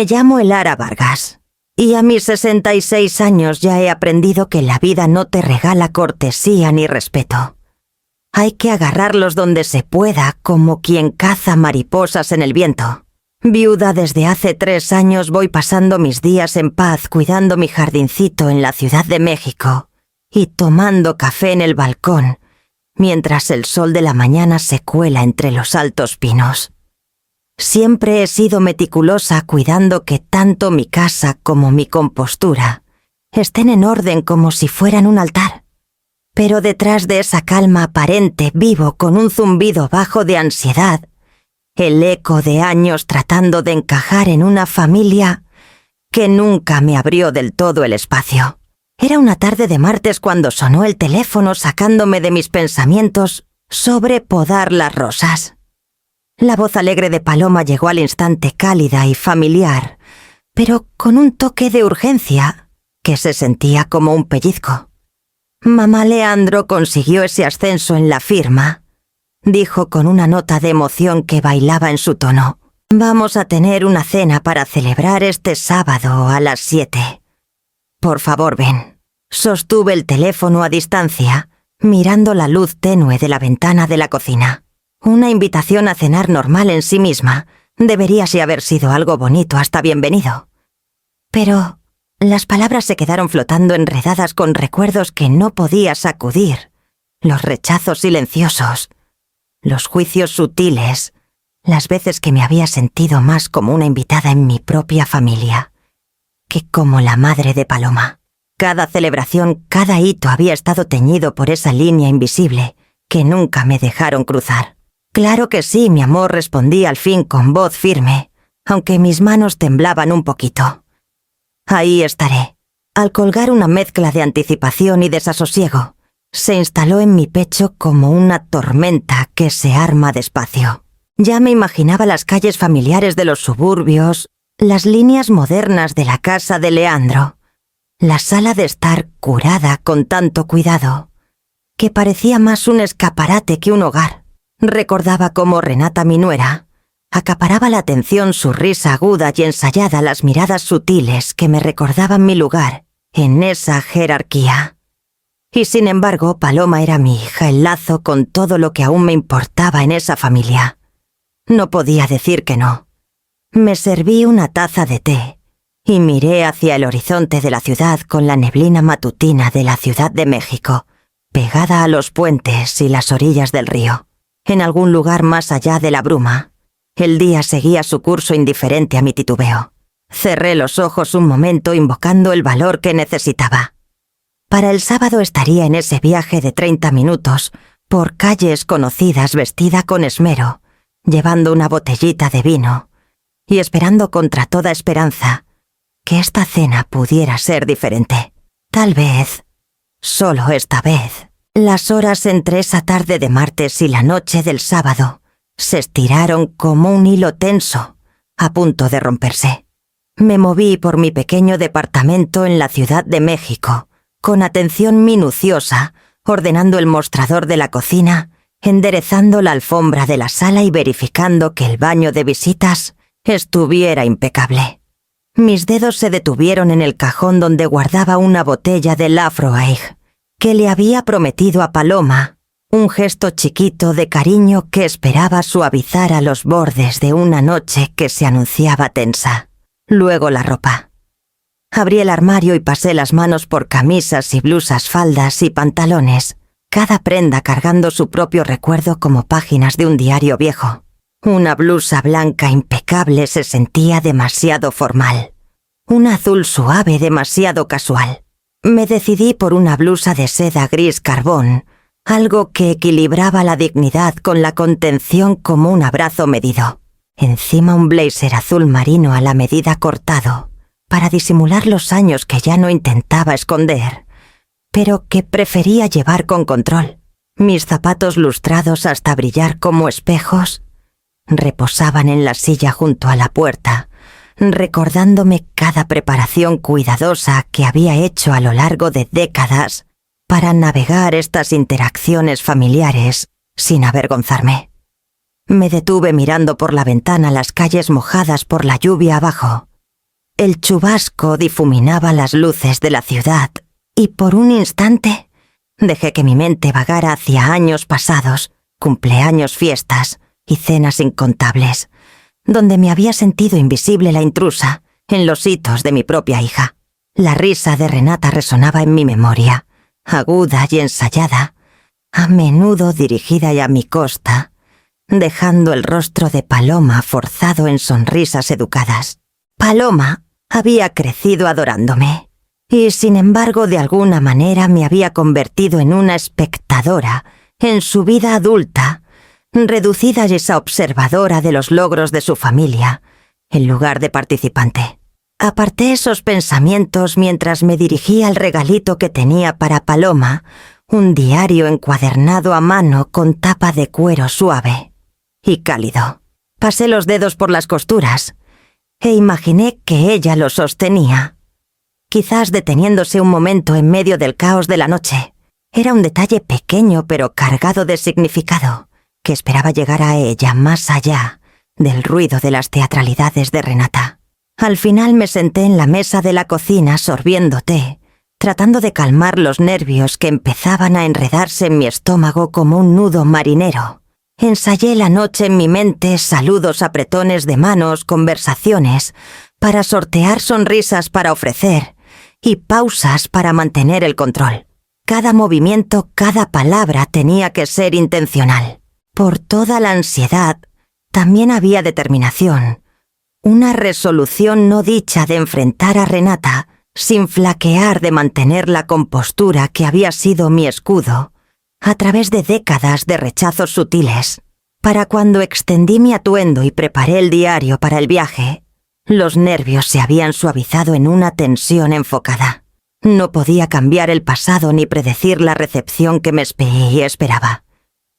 Me llamo Elara Vargas, y a mis 66 años ya he aprendido que la vida no te regala cortesía ni respeto. Hay que agarrarlos donde se pueda, como quien caza mariposas en el viento. Viuda desde hace 3 años, voy pasando mis días en paz cuidando mi jardincito en la Ciudad de México y tomando café en el balcón, mientras el sol de la mañana se cuela entre los altos pinos. Siempre he sido meticulosa cuidando que tanto mi casa como mi compostura estén en orden como si fueran un altar. Pero detrás de esa calma aparente vivo con un zumbido bajo de ansiedad, el eco de años tratando de encajar en una familia que nunca me abrió del todo el espacio. Era una tarde de martes cuando sonó el teléfono sacándome de mis pensamientos sobre podar las rosas. La voz alegre de Paloma llegó al instante cálida y familiar, pero con un toque de urgencia que se sentía como un pellizco. «Mamá Leandro consiguió ese ascenso en la firma», dijo con una nota de emoción que bailaba en su tono. «Vamos a tener una cena para celebrar este sábado a las 7. Por favor, ven». Sostuve el teléfono a distancia, mirando la luz tenue de la ventana de la cocina. Una invitación a cenar normal en sí misma debería sí haber sido algo bonito hasta bienvenido. Pero las palabras se quedaron flotando enredadas con recuerdos que no podía sacudir, los rechazos silenciosos, los juicios sutiles, las veces que me había sentido más como una invitada en mi propia familia que como la madre de Paloma. Cada celebración, cada hito había estado teñido por esa línea invisible que nunca me dejaron cruzar. «Claro que sí, mi amor», respondí al fin con voz firme, aunque mis manos temblaban un poquito. «Ahí estaré». Al colgar una mezcla de anticipación y desasosiego, se instaló en mi pecho como una tormenta que se arma despacio. Ya me imaginaba las calles familiares de los suburbios, las líneas modernas de la casa de Leandro, la sala de estar curada con tanto cuidado, que parecía más un escaparate que un hogar. Recordaba cómo Renata, mi nuera, acaparaba la atención su risa aguda y ensayada, las miradas sutiles que me recordaban mi lugar en esa jerarquía. Y sin embargo, Paloma era mi hija, el lazo con todo lo que aún me importaba en esa familia. No podía decir que no. Me serví una taza de té y miré hacia el horizonte de la ciudad con la neblina matutina de la Ciudad de México, pegada a los puentes y las orillas del río. En algún lugar más allá de la bruma, el día seguía su curso indiferente a mi titubeo. Cerré los ojos un momento invocando el valor que necesitaba. Para el sábado estaría en ese viaje de 30 minutos por calles conocidas vestida con esmero, llevando una botellita de vino y esperando contra toda esperanza que esta cena pudiera ser diferente. Tal vez, solo esta vez. Las horas entre esa tarde de martes y la noche del sábado se estiraron como un hilo tenso, a punto de romperse. Me moví por mi pequeño departamento en la Ciudad de México, con atención minuciosa, ordenando el mostrador de la cocina, enderezando la alfombra de la sala y verificando que el baño de visitas estuviera impecable. Mis dedos se detuvieron en el cajón donde guardaba una botella de Lafroig que le había prometido a Paloma, un gesto chiquito de cariño que esperaba suavizar a los bordes de una noche que se anunciaba tensa. Luego la ropa. Abrí el armario y pasé las manos por camisas y blusas, faldas y pantalones, cada prenda cargando su propio recuerdo como páginas de un diario viejo. Una blusa blanca impecable se sentía demasiado formal. Un azul suave demasiado casual. Me decidí por una blusa de seda gris carbón, algo que equilibraba la dignidad con la contención como un abrazo medido. Encima un blazer azul marino a la medida cortado, para disimular los años que ya no intentaba esconder, pero que prefería llevar con control. Mis zapatos lustrados hasta brillar como espejos reposaban en la silla junto a la puerta, recordándome cada preparación cuidadosa que había hecho a lo largo de décadas para navegar estas interacciones familiares sin avergonzarme. Me detuve mirando por la ventana las calles mojadas por la lluvia abajo, El chubasco difuminaba las luces de la ciudad y por un instante dejé que mi mente vagara hacia años pasados, cumpleaños, fiestas y cenas incontables, donde me había sentido invisible la intrusa en los hitos de mi propia hija. La risa de Renata resonaba en mi memoria, aguda y ensayada, a menudo dirigida y a mi costa, dejando el rostro de Paloma forzado en sonrisas educadas. Paloma había crecido adorándome, y sin embargo de alguna manera me había convertido en una espectadora en su vida adulta, reducida y esa observadora de los logros de su familia, en lugar de participante. Aparté esos pensamientos mientras me dirigía al regalito que tenía para Paloma, un diario encuadernado a mano con tapa de cuero suave y cálido. Pasé los dedos por las costuras e imaginé que ella lo sostenía, quizás deteniéndose un momento en medio del caos de la noche. Era un detalle pequeño pero cargado de significado, que esperaba llegar a ella más allá del ruido de las teatralidades de Renata. Al final me senté en la mesa de la cocina sorbiendo té, tratando de calmar los nervios que empezaban a enredarse en mi estómago como un nudo marinero. Ensayé la noche en mi mente saludos, apretones de manos, conversaciones, para sortear sonrisas para ofrecer y pausas para mantener el control. Cada movimiento, cada palabra tenía que ser intencional. Por toda la ansiedad, también había determinación, una resolución no dicha de enfrentar a Renata sin flaquear, de mantener la compostura que había sido mi escudo a través de décadas de rechazos sutiles. Para cuando extendí mi atuendo y preparé el diario para el viaje, los nervios se habían suavizado en una tensión enfocada. No podía cambiar el pasado ni predecir la recepción que me esperaba.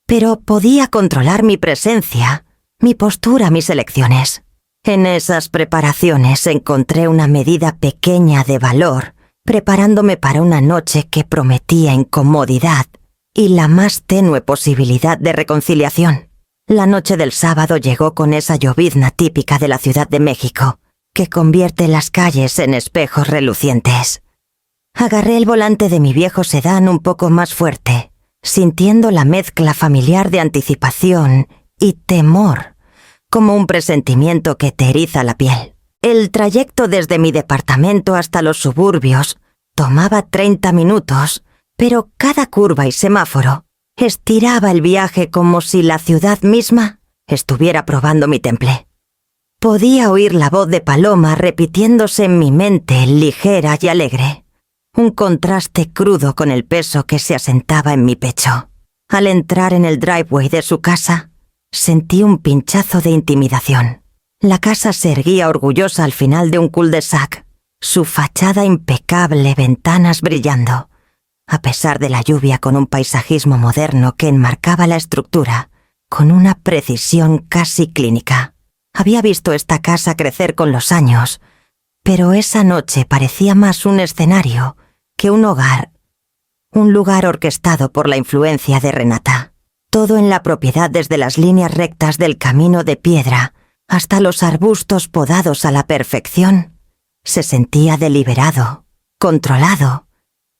Pero podía controlar mi presencia, mi postura, mis elecciones. En esas preparaciones encontré una medida pequeña de valor, preparándome para una noche que prometía incomodidad y la más tenue posibilidad de reconciliación. La noche del sábado llegó con esa llovizna típica de la Ciudad de México, que convierte las calles en espejos relucientes. Agarré el volante de mi viejo sedán un poco más fuerte, sintiendo la mezcla familiar de anticipación y temor, como un presentimiento que te eriza la piel. El trayecto desde mi departamento hasta los suburbios tomaba 30 minutos, pero cada curva y semáforo estiraba el viaje como si la ciudad misma estuviera probando mi temple. Podía oír la voz de Paloma repitiéndose en mi mente, ligera y alegre, un contraste crudo con el peso que se asentaba en mi pecho. Al entrar en el driveway de su casa, sentí un pinchazo de intimidación. La casa se erguía orgullosa al final de un cul-de-sac, su fachada impecable, ventanas brillando, a pesar de la lluvia, con un paisajismo moderno que enmarcaba la estructura con una precisión casi clínica. Había visto esta casa crecer con los años, pero esa noche parecía más un escenario que un hogar, un lugar orquestado por la influencia de Renata. Todo en la propiedad, desde las líneas rectas del camino de piedra hasta los arbustos podados a la perfección, se sentía deliberado, controlado,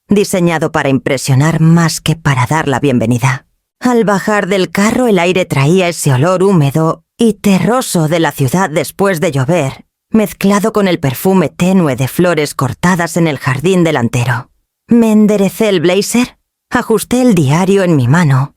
diseñado para impresionar más que para dar la bienvenida. Al bajar del carro, el aire traía ese olor húmedo y terroso de la ciudad después de llover, mezclado con el perfume tenue de flores cortadas en el jardín delantero. Me enderecé el blazer, ajusté el diario en mi mano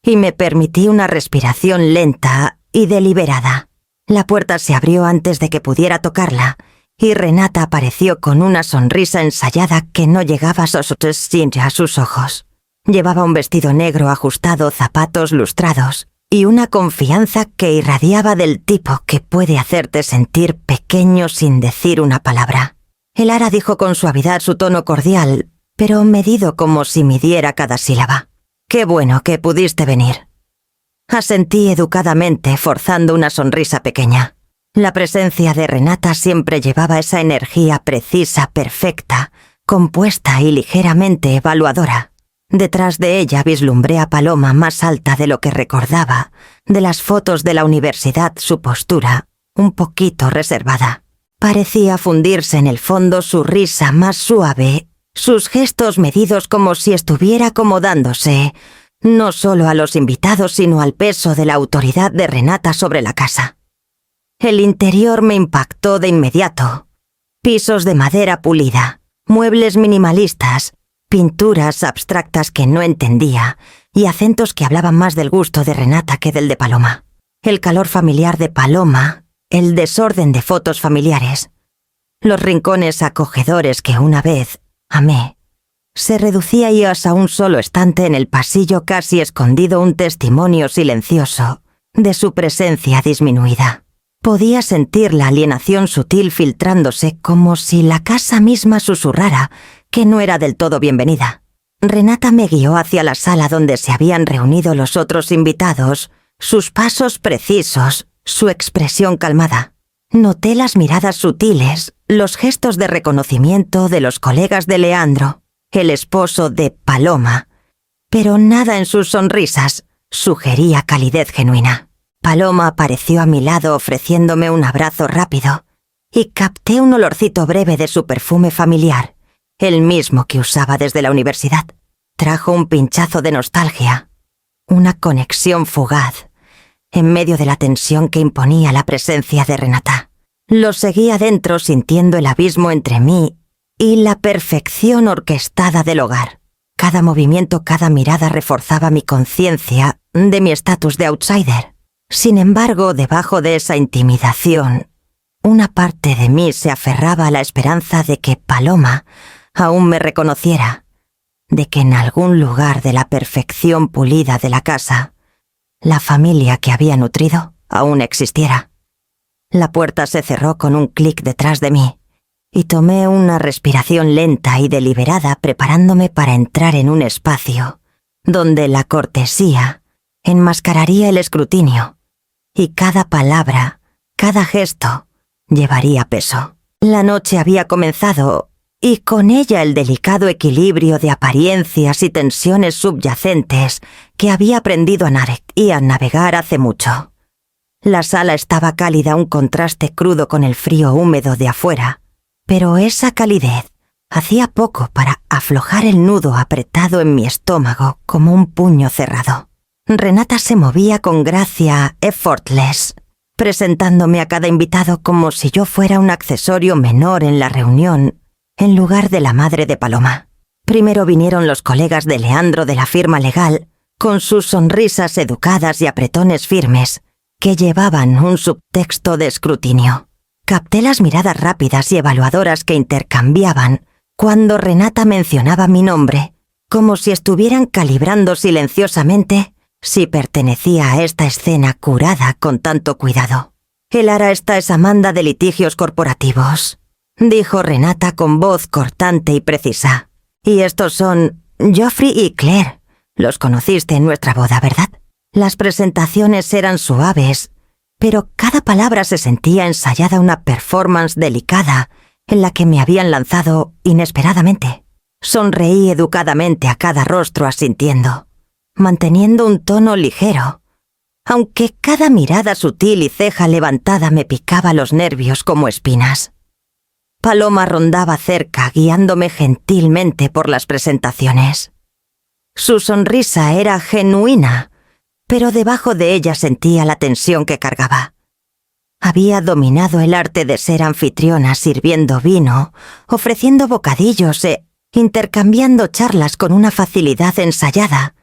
y me permití una respiración lenta y deliberada. La puerta se abrió antes de que pudiera tocarla, y Renata apareció con una sonrisa ensayada que no llegaba a sus ojos. Llevaba un vestido negro ajustado, zapatos lustrados y una confianza que irradiaba del tipo que puede hacerte sentir pequeño sin decir una palabra. Elara dijo con suavidad, su tono cordial, pero medido, como si midiera cada sílaba: «Qué bueno que pudiste venir». Asentí educadamente, forzando una sonrisa pequeña. La presencia de Renata siempre llevaba esa energía precisa, perfecta, compuesta y ligeramente evaluadora. Detrás de ella vislumbré a Paloma más alta de lo que recordaba, de las fotos de la universidad, su postura un poquito reservada. Parecía fundirse en el fondo su risa más suave, sus gestos medidos como si estuviera acomodándose, no solo a los invitados sino al peso de la autoridad de Renata sobre la casa. El interior me impactó de inmediato. Pisos de madera pulida, muebles minimalistas, pinturas abstractas que no entendía y acentos que hablaban más del gusto de Renata que del de Paloma. El calor familiar de Paloma, el desorden de fotos familiares, los rincones acogedores que una vez amé. Se reducía y hasta un solo estante en el pasillo casi escondido un testimonio silencioso de su presencia disminuida. Podía sentir la alienación sutil filtrándose como si la casa misma susurrara que no era del todo bienvenida. Renata me guió hacia la sala donde se habían reunido los otros invitados, sus pasos precisos, su expresión calmada. Noté las miradas sutiles, los gestos de reconocimiento de los colegas de Leandro, el esposo de Paloma, pero nada en sus sonrisas sugería calidez genuina. Paloma apareció a mi lado ofreciéndome un abrazo rápido y capté un olorcito breve de su perfume familiar, el mismo que usaba desde la universidad. Trajo un pinchazo de nostalgia, una conexión fugaz, en medio de la tensión que imponía la presencia de Renata. Lo seguí adentro sintiendo el abismo entre mí y la perfección orquestada del hogar. Cada movimiento, cada mirada reforzaba mi conciencia de mi estatus de outsider. Sin embargo, debajo de esa intimidación, una parte de mí se aferraba a la esperanza de que Paloma aún me reconociera, de que en algún lugar de la perfección pulida de la casa, la familia que había nutrido aún existiera. La puerta se cerró con un clic detrás de mí, y tomé una respiración lenta y deliberada preparándome para entrar en un espacio donde la cortesía enmascararía el escrutinio, y cada palabra, cada gesto, llevaría peso. La noche había comenzado, y con ella el delicado equilibrio de apariencias y tensiones subyacentes que había aprendido a navegar hace mucho. La sala estaba cálida, un contraste crudo con el frío húmedo de afuera, pero esa calidez hacía poco para aflojar el nudo apretado en mi estómago como un puño cerrado. Renata se movía con gracia effortless, presentándome a cada invitado como si yo fuera un accesorio menor en la reunión, en lugar de la madre de Paloma. Primero vinieron los colegas de Leandro de la firma legal, con sus sonrisas educadas y apretones firmes, que llevaban un subtexto de escrutinio. Capté las miradas rápidas y evaluadoras que intercambiaban cuando Renata mencionaba mi nombre, como si estuvieran calibrando silenciosamente si pertenecía a esta escena curada con tanto cuidado. «El ara esta es Amanda de litigios corporativos», dijo Renata con voz cortante y precisa. «Y estos son Geoffrey y Claire. Los conociste en nuestra boda, ¿verdad?» Las presentaciones eran suaves, pero cada palabra se sentía ensayada, una performance delicada en la que me habían lanzado inesperadamente. Sonreí educadamente a cada rostro asintiendo, manteniendo un tono ligero, aunque cada mirada sutil y ceja levantada me picaba los nervios como espinas. Paloma rondaba cerca, guiándome gentilmente por las presentaciones. Su sonrisa era genuina, pero debajo de ella sentía la tensión que cargaba. Había dominado el arte de ser anfitriona sirviendo vino, ofreciendo bocadillos e intercambiando charlas con una facilidad ensayada,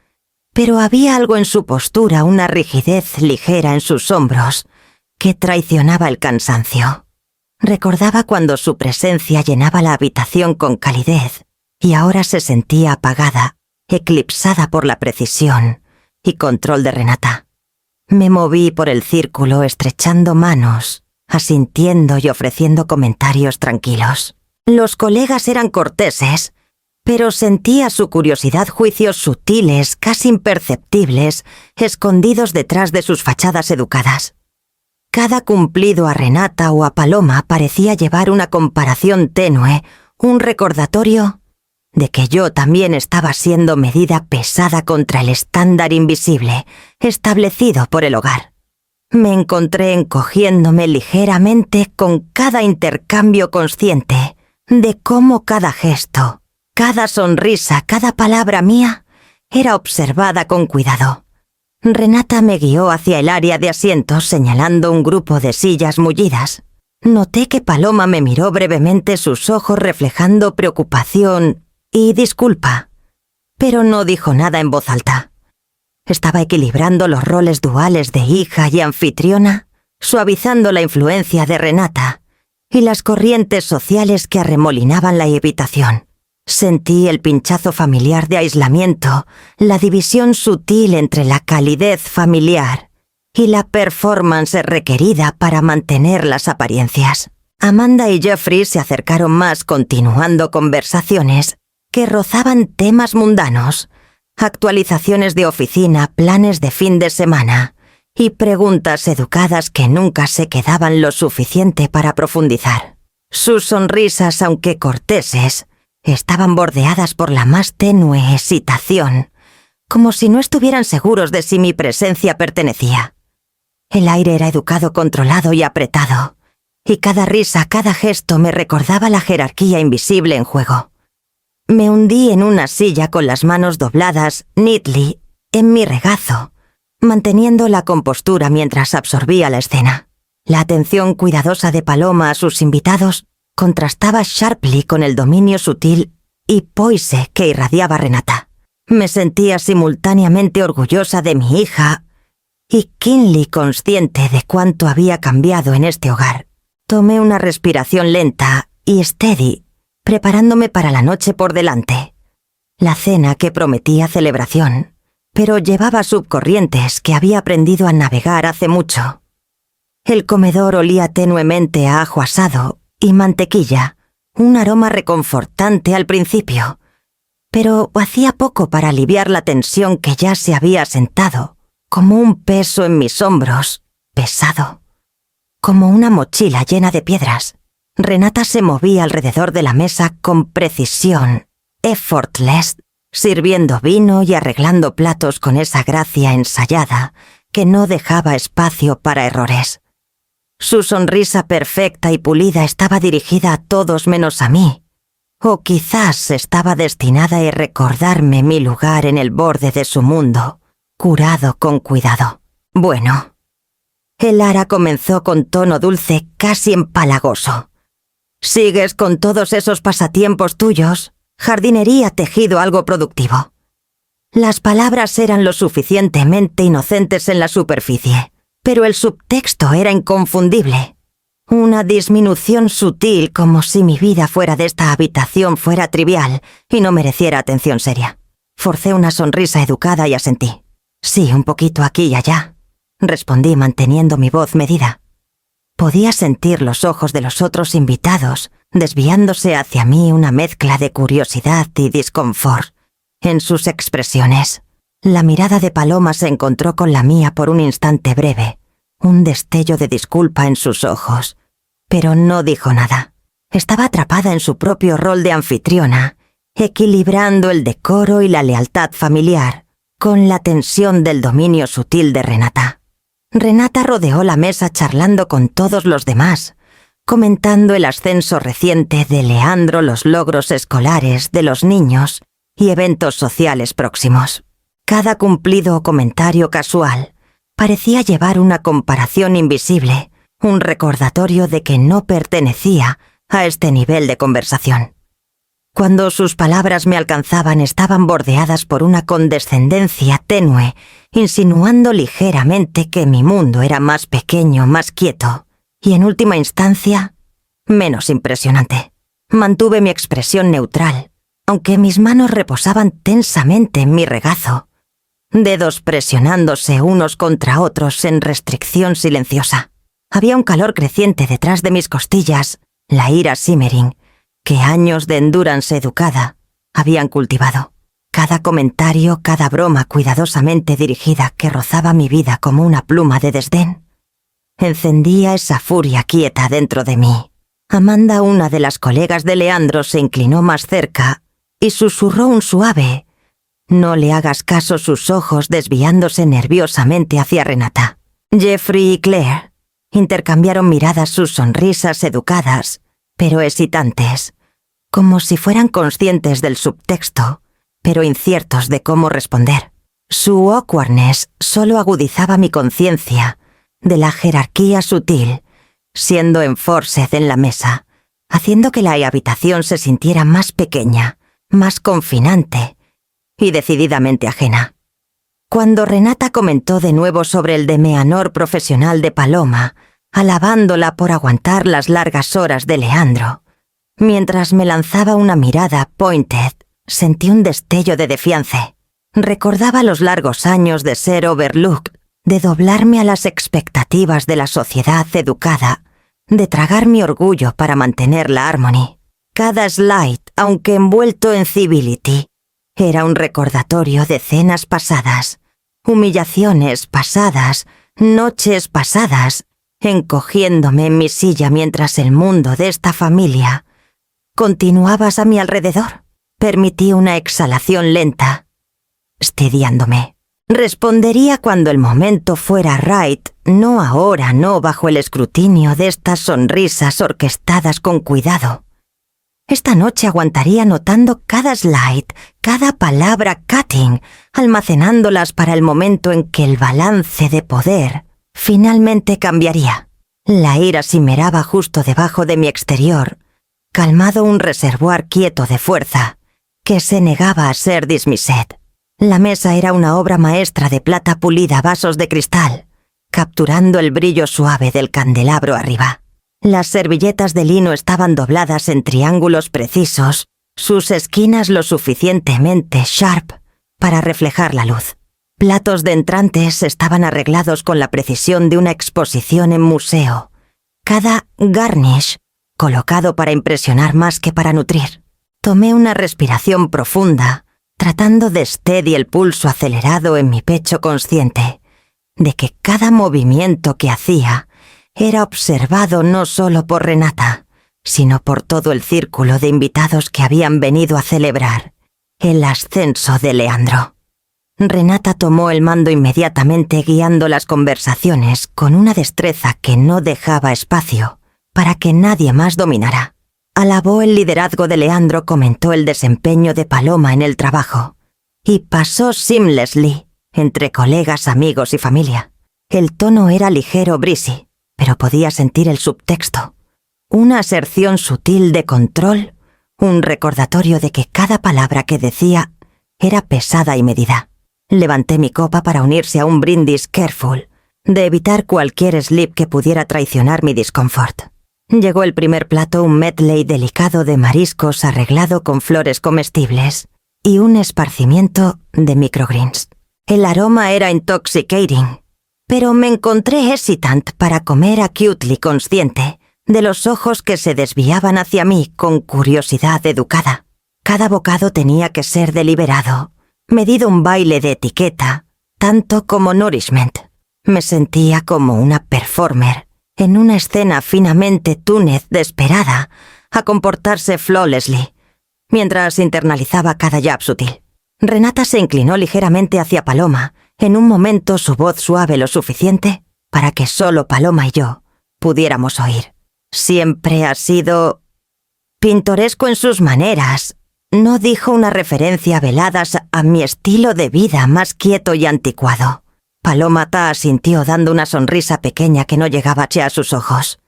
pero había algo en su postura, una rigidez ligera en sus hombros, que traicionaba el cansancio. Recordaba cuando su presencia llenaba la habitación con calidez, y ahora se sentía apagada, eclipsada por la precisión y control de Renata. Me moví por el círculo estrechando manos, asintiendo y ofreciendo comentarios tranquilos. Los colegas eran corteses, pero sentía su curiosidad, juicios sutiles, casi imperceptibles, escondidos detrás de sus fachadas educadas. Cada cumplido a Renata o a Paloma parecía llevar una comparación tenue, un recordatorio de que yo también estaba siendo medida pesada contra el estándar invisible establecido por el hogar. Me encontré encogiéndome ligeramente con cada intercambio consciente de cómo cada gesto, cada sonrisa, cada palabra mía era observada con cuidado. Renata me guió hacia el área de asientos señalando un grupo de sillas mullidas. Noté que Paloma me miró brevemente, sus ojos reflejando preocupación y disculpa, pero no dijo nada en voz alta. Estaba equilibrando los roles duales de hija y anfitriona, suavizando la influencia de Renata y las corrientes sociales que arremolinaban la habitación. Sentí el pinchazo familiar de aislamiento, la división sutil entre la calidez familiar y la performance requerida para mantener las apariencias. Amanda y Jeffrey se acercaron más, continuando conversaciones que rozaban temas mundanos, actualizaciones de oficina, planes de fin de semana y preguntas educadas que nunca se quedaban lo suficiente para profundizar. Sus sonrisas, aunque corteses, estaban bordeadas por la más tenue excitación, como si no estuvieran seguros de si mi presencia pertenecía. El aire era educado, controlado y apretado, y cada risa, cada gesto me recordaba la jerarquía invisible en juego. Me hundí en una silla con las manos dobladas, neatly, en mi regazo, manteniendo la compostura mientras absorbía la escena. La atención cuidadosa de Paloma a sus invitados contrastaba sharply con el dominio sutil y poise que irradiaba Renata. Me sentía simultáneamente orgullosa de mi hija y keenly consciente de cuánto había cambiado en este hogar. Tomé una respiración lenta y steady, preparándome para la noche por delante. La cena que prometía celebración, pero llevaba subcorrientes que había aprendido a navegar hace mucho. El comedor olía tenuemente a ajo asado y mantequilla, un aroma reconfortante al principio, pero hacía poco para aliviar la tensión que ya se había asentado, como un peso en mis hombros, pesado, como una mochila llena de piedras. Renata se movía alrededor de la mesa con precisión, effortless, sirviendo vino y arreglando platos con esa gracia ensayada que no dejaba espacio para errores. Su sonrisa perfecta y pulida estaba dirigida a todos menos a mí, o quizás estaba destinada a recordarme mi lugar en el borde de su mundo, curado con cuidado. Bueno, el ara comenzó con tono dulce, casi empalagoso. ¿Sigues con todos esos pasatiempos tuyos? Jardinería, tejido, algo productivo. Las palabras eran lo suficientemente inocentes en la superficie, pero el subtexto era inconfundible. Una disminución sutil, como si mi vida fuera de esta habitación fuera trivial y no mereciera atención seria. Forcé una sonrisa educada y asentí. Sí, un poquito aquí y allá, respondí manteniendo mi voz medida. Podía sentir los ojos de los otros invitados desviándose hacia mí, una mezcla de curiosidad y disconfort en sus expresiones. La mirada de Paloma se encontró con la mía por un instante breve, un destello de disculpa en sus ojos, pero no dijo nada. Estaba atrapada en su propio rol de anfitriona, equilibrando el decoro y la lealtad familiar con la tensión del dominio sutil de Renata. Renata rodeó la mesa charlando con todos los demás, comentando el ascenso reciente de Leandro, los logros escolares de los niños y eventos sociales próximos. Cada cumplido o comentario casual parecía llevar una comparación invisible, un recordatorio de que no pertenecía a este nivel de conversación. Cuando sus palabras me alcanzaban, estaban bordeadas por una condescendencia tenue, insinuando ligeramente que mi mundo era más pequeño, más quieto, y en última instancia, menos impresionante. Mantuve mi expresión neutral, aunque mis manos reposaban tensamente en mi regazo, dedos presionándose unos contra otros en restricción silenciosa. Había un calor creciente detrás de mis costillas, la ira simmering, que años de endurance educada habían cultivado. Cada comentario, cada broma cuidadosamente dirigida que rozaba mi vida como una pluma de desdén, encendía esa furia quieta dentro de mí. Amanda, una de las colegas de Leandro, se inclinó más cerca y susurró un suave «No le hagas caso», sus ojos desviándose nerviosamente hacia Renata. Jeffrey y Claire intercambiaron miradas, sus sonrisas educadas, pero hesitantes, como si fueran conscientes del subtexto, pero inciertos de cómo responder. Su awkwardness solo agudizaba mi conciencia de la jerarquía sutil, siendo enforced en la mesa, haciendo que la habitación se sintiera más pequeña, más confinante y decididamente ajena. Cuando Renata comentó de nuevo sobre el demeanor profesional de Paloma, alabándola por aguantar las largas horas de Leandro, mientras me lanzaba una mirada pointed, sentí un destello de defiance. Recordaba los largos años de ser overlooked, de doblarme a las expectativas de la sociedad educada, de tragar mi orgullo para mantener la harmony. Cada slide, aunque envuelto en civility, era un recordatorio de cenas pasadas, humillaciones pasadas, noches pasadas, encogiéndome en mi silla mientras el mundo de esta familia continuabas a mi alrededor. Permití una exhalación lenta, steadyándome. Respondería cuando el momento fuera right, no ahora, no bajo el escrutinio de estas sonrisas orquestadas con cuidado. Esta noche aguantaría notando cada slide, cada palabra cutting, almacenándolas para el momento en que el balance de poder finalmente cambiaría. La ira simeraba justo debajo de mi exterior, calmado un reservoir quieto de fuerza, que se negaba a ser dismissed. La mesa era una obra maestra de plata pulida, vasos de cristal, capturando el brillo suave del candelabro arriba. Las servilletas de lino estaban dobladas en triángulos precisos, sus esquinas lo suficientemente sharp para reflejar la luz. Platos de entrantes estaban arreglados con la precisión de una exposición en museo, cada garnish colocado para impresionar más que para nutrir. Tomé una respiración profunda, tratando de steady el pulso acelerado en mi pecho, consciente de que cada movimiento que hacía era observado no solo por Renata, sino por todo el círculo de invitados que habían venido a celebrar el ascenso de Leandro. Renata tomó el mando inmediatamente, guiando las conversaciones con una destreza que no dejaba espacio para que nadie más dominara. Alabó el liderazgo de Leandro, comentó el desempeño de Paloma en el trabajo, y pasó seamlessly entre colegas, amigos y familia. El tono era ligero, breezy, pero podía sentir el subtexto, una aserción sutil de control, un recordatorio de que cada palabra que decía era pesada y medida. Levanté mi copa para unirse a un brindis careful, de evitar cualquier slip que pudiera traicionar mi discomfort. Llegó el primer plato, un medley delicado de mariscos arreglado con flores comestibles y un esparcimiento de microgreens. El aroma era intoxicating, pero me encontré hesitant para comer, acutely consciente de los ojos que se desviaban hacia mí con curiosidad educada. Cada bocado tenía que ser deliberado, medido, un baile de etiqueta, tanto como nourishment. Me sentía como una performer en una escena finamente tuned, desesperada a comportarse flawlessly, mientras internalizaba cada jab sutil. Renata se inclinó ligeramente hacia Paloma, en un momento su voz suave lo suficiente para que solo Paloma y yo pudiéramos oír. Siempre ha sido pintoresco en sus maneras. No dijo una referencia velada a mi estilo de vida más quieto y anticuado. Paloma asintió dando una sonrisa pequeña que no llegaba a sus ojos.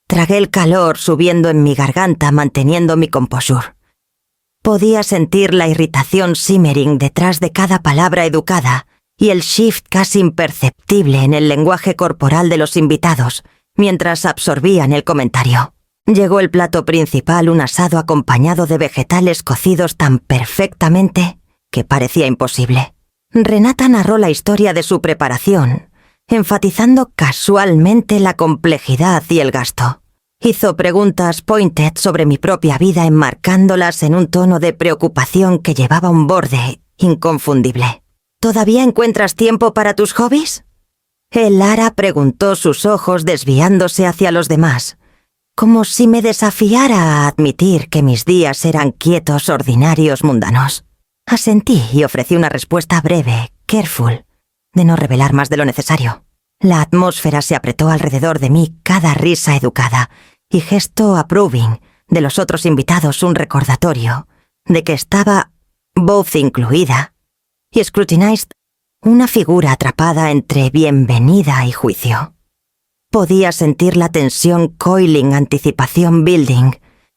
Tragué el calor subiendo en mi garganta, manteniendo mi composure. Podía sentir la irritación simmering detrás de cada palabra educada y el shift casi imperceptible en el lenguaje corporal de los invitados mientras absorbían el comentario. Llegó el plato principal, un asado acompañado de vegetales cocidos tan perfectamente que parecía imposible. Renata narró la historia de su preparación, enfatizando casualmente la complejidad y el gasto. Hizo preguntas pointed sobre mi propia vida, enmarcándolas en un tono de preocupación que llevaba un borde inconfundible. ¿Todavía encuentras tiempo para tus hobbies? Lara preguntó, sus ojos desviándose hacia los demás, como si me desafiara a admitir que mis días eran quietos, ordinarios, mundanos. Asentí y ofrecí una respuesta breve, careful, de no revelar más de lo necesario. La atmósfera se apretó alrededor de mí, cada risa educada y gesto approving de los otros invitados un recordatorio de que estaba both incluida y scrutinized, una figura atrapada entre bienvenida y juicio. Podía sentir la tensión coiling anticipación building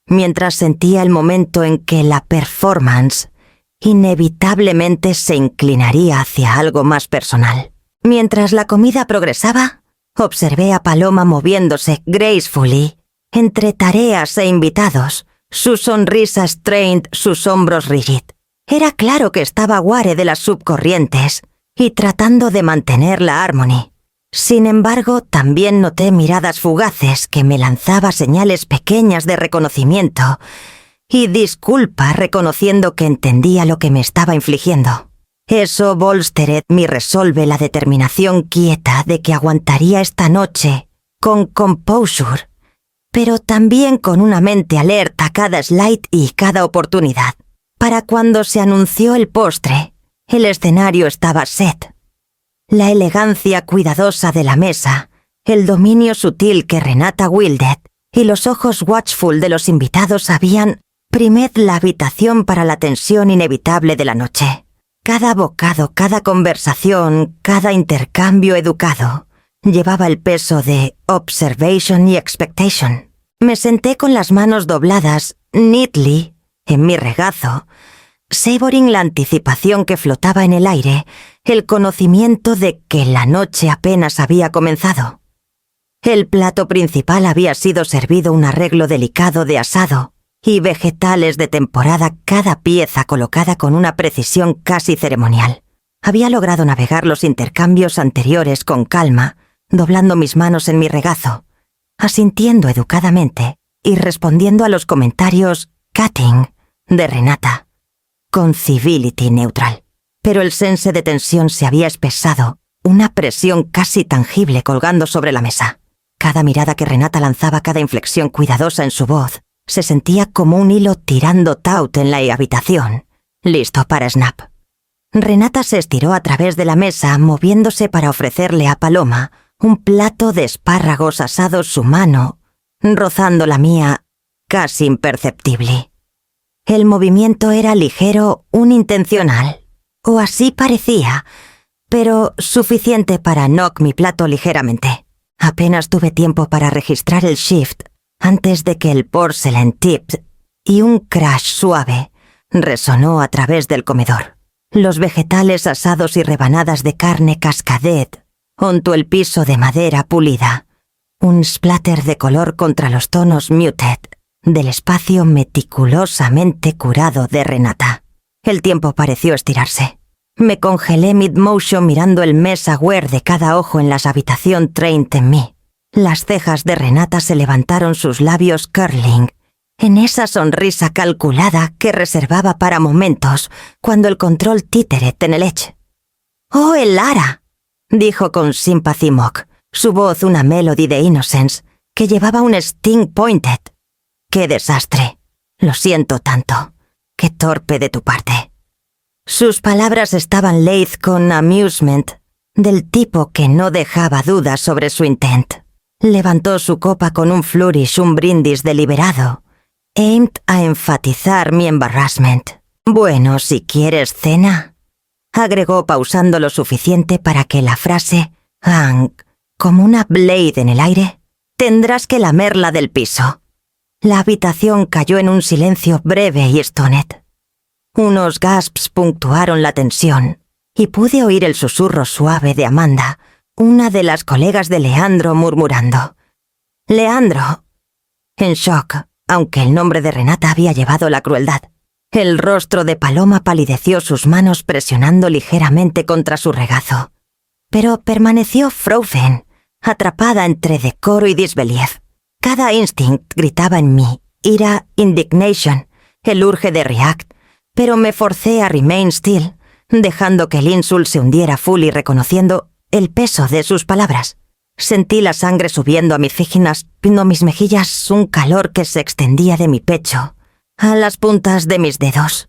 mientras sentía el momento en que la performance inevitablemente se inclinaría hacia algo más personal. Mientras la comida progresaba, observé a Paloma moviéndose gracefully entre tareas e invitados, su sonrisa strained, sus hombros rigid. Era claro que estaba ware de las subcorrientes y tratando de mantener la armonía. Sin embargo, también noté miradas fugaces que me lanzaba señales pequeñas de reconocimiento y disculpa reconociendo que entendía lo que me estaba infligiendo. Eso bolstered mi resolve la determinación quieta de que aguantaría esta noche con composure, pero también con una mente alerta a cada slide y cada oportunidad. Para cuando se anunció el postre, el escenario estaba set. La elegancia cuidadosa de la mesa, el dominio sutil que Renata wielded y los ojos watchful de los invitados habían primed la habitación para la tensión inevitable de la noche. Cada bocado, cada conversación, cada intercambio educado llevaba el peso de observation y expectation. Me senté con las manos dobladas, neatly, en mi regazo, savoring la anticipación que flotaba en el aire, el conocimiento de que la noche apenas había comenzado. El plato principal había sido servido un arreglo delicado de asado y vegetales de temporada, cada pieza colocada con una precisión casi ceremonial. Había logrado navegar los intercambios anteriores con calma, doblando mis manos en mi regazo, asintiendo educadamente y respondiendo a los comentarios cutting de Renata, con civility neutral. Pero el sense de tensión se había espesado, una presión casi tangible colgando sobre la mesa. Cada mirada que Renata lanzaba, cada inflexión cuidadosa en su voz, se sentía como un hilo tirando taut en la habitación, listo para snap. Renata se estiró a través de la mesa, moviéndose para ofrecerle a Paloma un plato de espárragos asados, su mano, rozando la mía, casi imperceptible. El movimiento era ligero, unintencional, o así parecía, pero suficiente para knock mi plato ligeramente. Apenas tuve tiempo para registrar el shift antes de que el porcelain tipped y un crash suave resonó a través del comedor. Los vegetales asados y rebanadas de carne cascaded onto el piso de madera pulida, un splatter de color contra los tonos muted del espacio meticulosamente curado de Renata. El tiempo pareció estirarse. Me congelé mid-motion mirando el mess-aware de cada ojo en las habitación trained en mí. Las cejas de Renata se levantaron, sus labios curling, en esa sonrisa calculada que reservaba para momentos cuando el control títere en el edge. «¡Oh, Elara!», dijo con sympathy mock, su voz una melody de innocence que llevaba un sting pointed. «¡Qué desastre! Lo siento tanto. ¡Qué torpe de tu parte!». Sus palabras estaban laid con amusement, del tipo que no dejaba dudas sobre su intent. Levantó su copa con un flourish, un brindis deliberado, aimed a enfatizar mi embarrassment. «Bueno, si quieres cena», agregó pausando lo suficiente para que la frase hang como una blade en el aire, «tendrás que lamerla del piso». La habitación cayó en un silencio breve y stoned. Unos gasps punctuaron la tensión y pude oír el susurro suave de Amanda, una de las colegas de Leandro, murmurando: «Leandro», en shock, aunque el nombre de Renata había llevado la crueldad. El rostro de Paloma palideció, sus manos presionando ligeramente contra su regazo, pero permaneció frozen, atrapada entre decoro y disbelief. Cada instinct gritaba en mí, ira, indignation, el urge de react, pero me forcé a remain still, dejando que el insult se hundiera full y reconociendo el peso de sus palabras. Sentí la sangre subiendo a mis mejillas, un calor que se extendía de mi pecho a las puntas de mis dedos.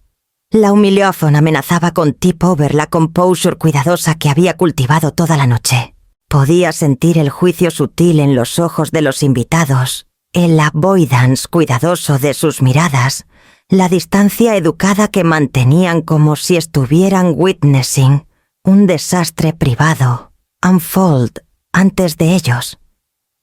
La humiliación amenazaba con tip over la composure cuidadosa que había cultivado toda la noche. Podía sentir el juicio sutil en los ojos de los invitados, el avoidance cuidadoso de sus miradas, la distancia educada que mantenían como si estuvieran witnessing un desastre privado, unfold, antes de ellos.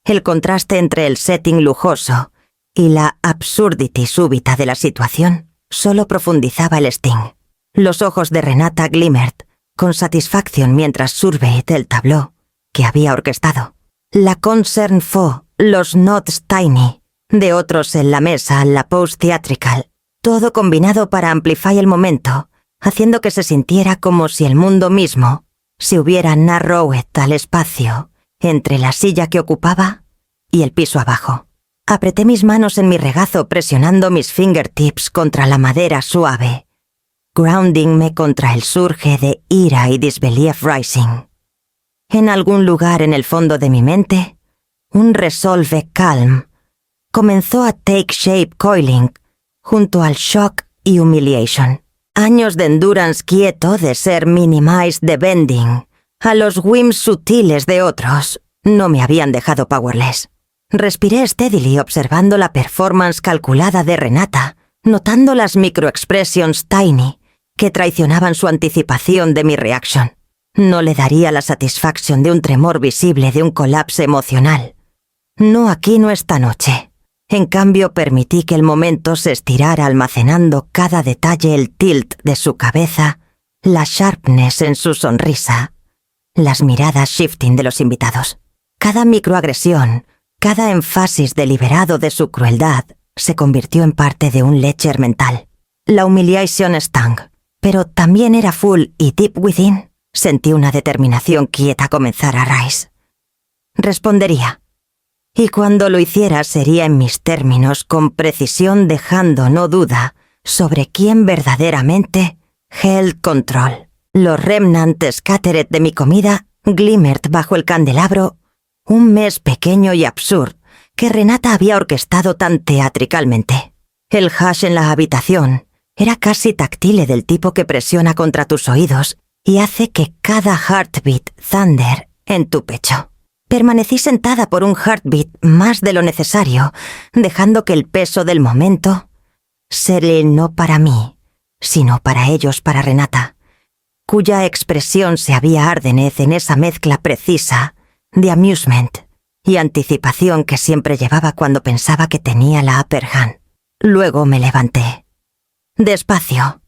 El contraste entre el setting lujoso y la absurdity súbita de la situación solo profundizaba el sting. Los ojos de Renata glimmered con satisfacción mientras surveyed el tableau que había orquestado. La concern faux, los nods tiny, de otros en la mesa, la pose theatrical, todo combinado para amplificar el momento, haciendo que se sintiera como si el mundo mismo se hubiera narrowed al espacio entre la silla que ocupaba y el piso abajo. Apreté mis manos en mi regazo presionando mis fingertips contra la madera suave, groundingme contra el surge de ira y disbelief rising. En algún lugar en el fondo de mi mente, un resolve calm comenzó a take shape coiling junto al shock y humiliation. Años de endurance quieto de ser minimized de bending a los whims sutiles de otros no me habían dejado powerless. Respiré steadily observando la performance calculada de Renata, notando las microexpressions tiny que traicionaban su anticipación de mi reaction. No le daría la satisfacción de un tremor visible de un colapso emocional. No aquí, no esta noche. En cambio, permití que el momento se estirara almacenando cada detalle, el tilt de su cabeza, la sharpness en su sonrisa, las miradas shifting de los invitados. Cada microagresión, cada énfasis deliberado de su crueldad se convirtió en parte de un ledger mental. La humiliation stung, pero también era full y deep within. Sentí una determinación quieta comenzar a rise. Respondería. Y cuando lo hiciera sería en mis términos, con precisión, dejando no duda sobre quién verdaderamente held control. Los remnants scattered de mi comida glimmered bajo el candelabro, un mes pequeño y absurdo que Renata había orquestado tan teatricalmente. El hush en la habitación era casi táctil, del tipo que presiona contra tus oídos y hace que cada heartbeat thunder en tu pecho. Permanecí sentada por un heartbeat más de lo necesario, dejando que el peso del momento se no para mí, sino para ellos, para Renata, cuya expresión se había ardenez en esa mezcla precisa de amusement y anticipación que siempre llevaba cuando pensaba que tenía la upper hand. Luego me levanté. Despacio,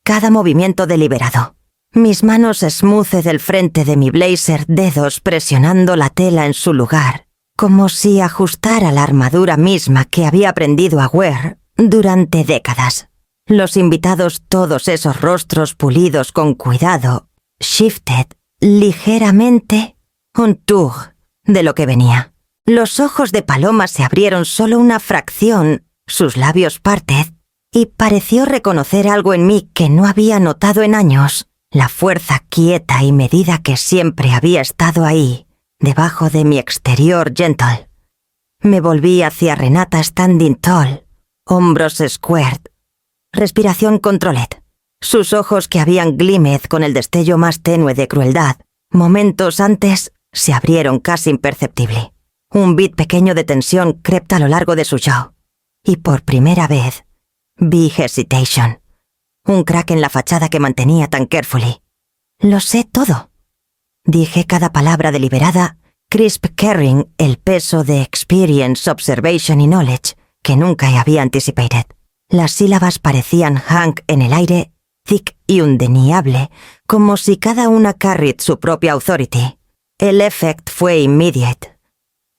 cada movimiento deliberado. Mis manos smooth del frente de mi blazer, dedos presionando la tela en su lugar, como si ajustara la armadura misma que había aprendido a wear durante décadas. Los invitados, todos esos rostros pulidos con cuidado, shifted ligeramente un tour de lo que venía. Los ojos de Paloma se abrieron solo una fracción, sus labios parted, y pareció reconocer algo en mí que no había notado en años. La fuerza quieta y medida que siempre había estado ahí, debajo de mi exterior gentle. Me volví hacia Renata standing tall, hombros squared, respiración controlled. Sus ojos, que habían glimmered con el destello más tenue de crueldad, momentos antes se abrieron casi imperceptible. Un beat pequeño de tensión crept a lo largo de su jaw. Y por primera vez vi hesitation. Un crack en la fachada que mantenía tan carefully. Lo sé todo. Dije cada palabra deliberada, crisp carrying el peso de experience, observation y knowledge que nunca había anticipated. Las sílabas parecían hang en el aire, thick y undeniable, como si cada una carried su propia authority. El effect fue immediate.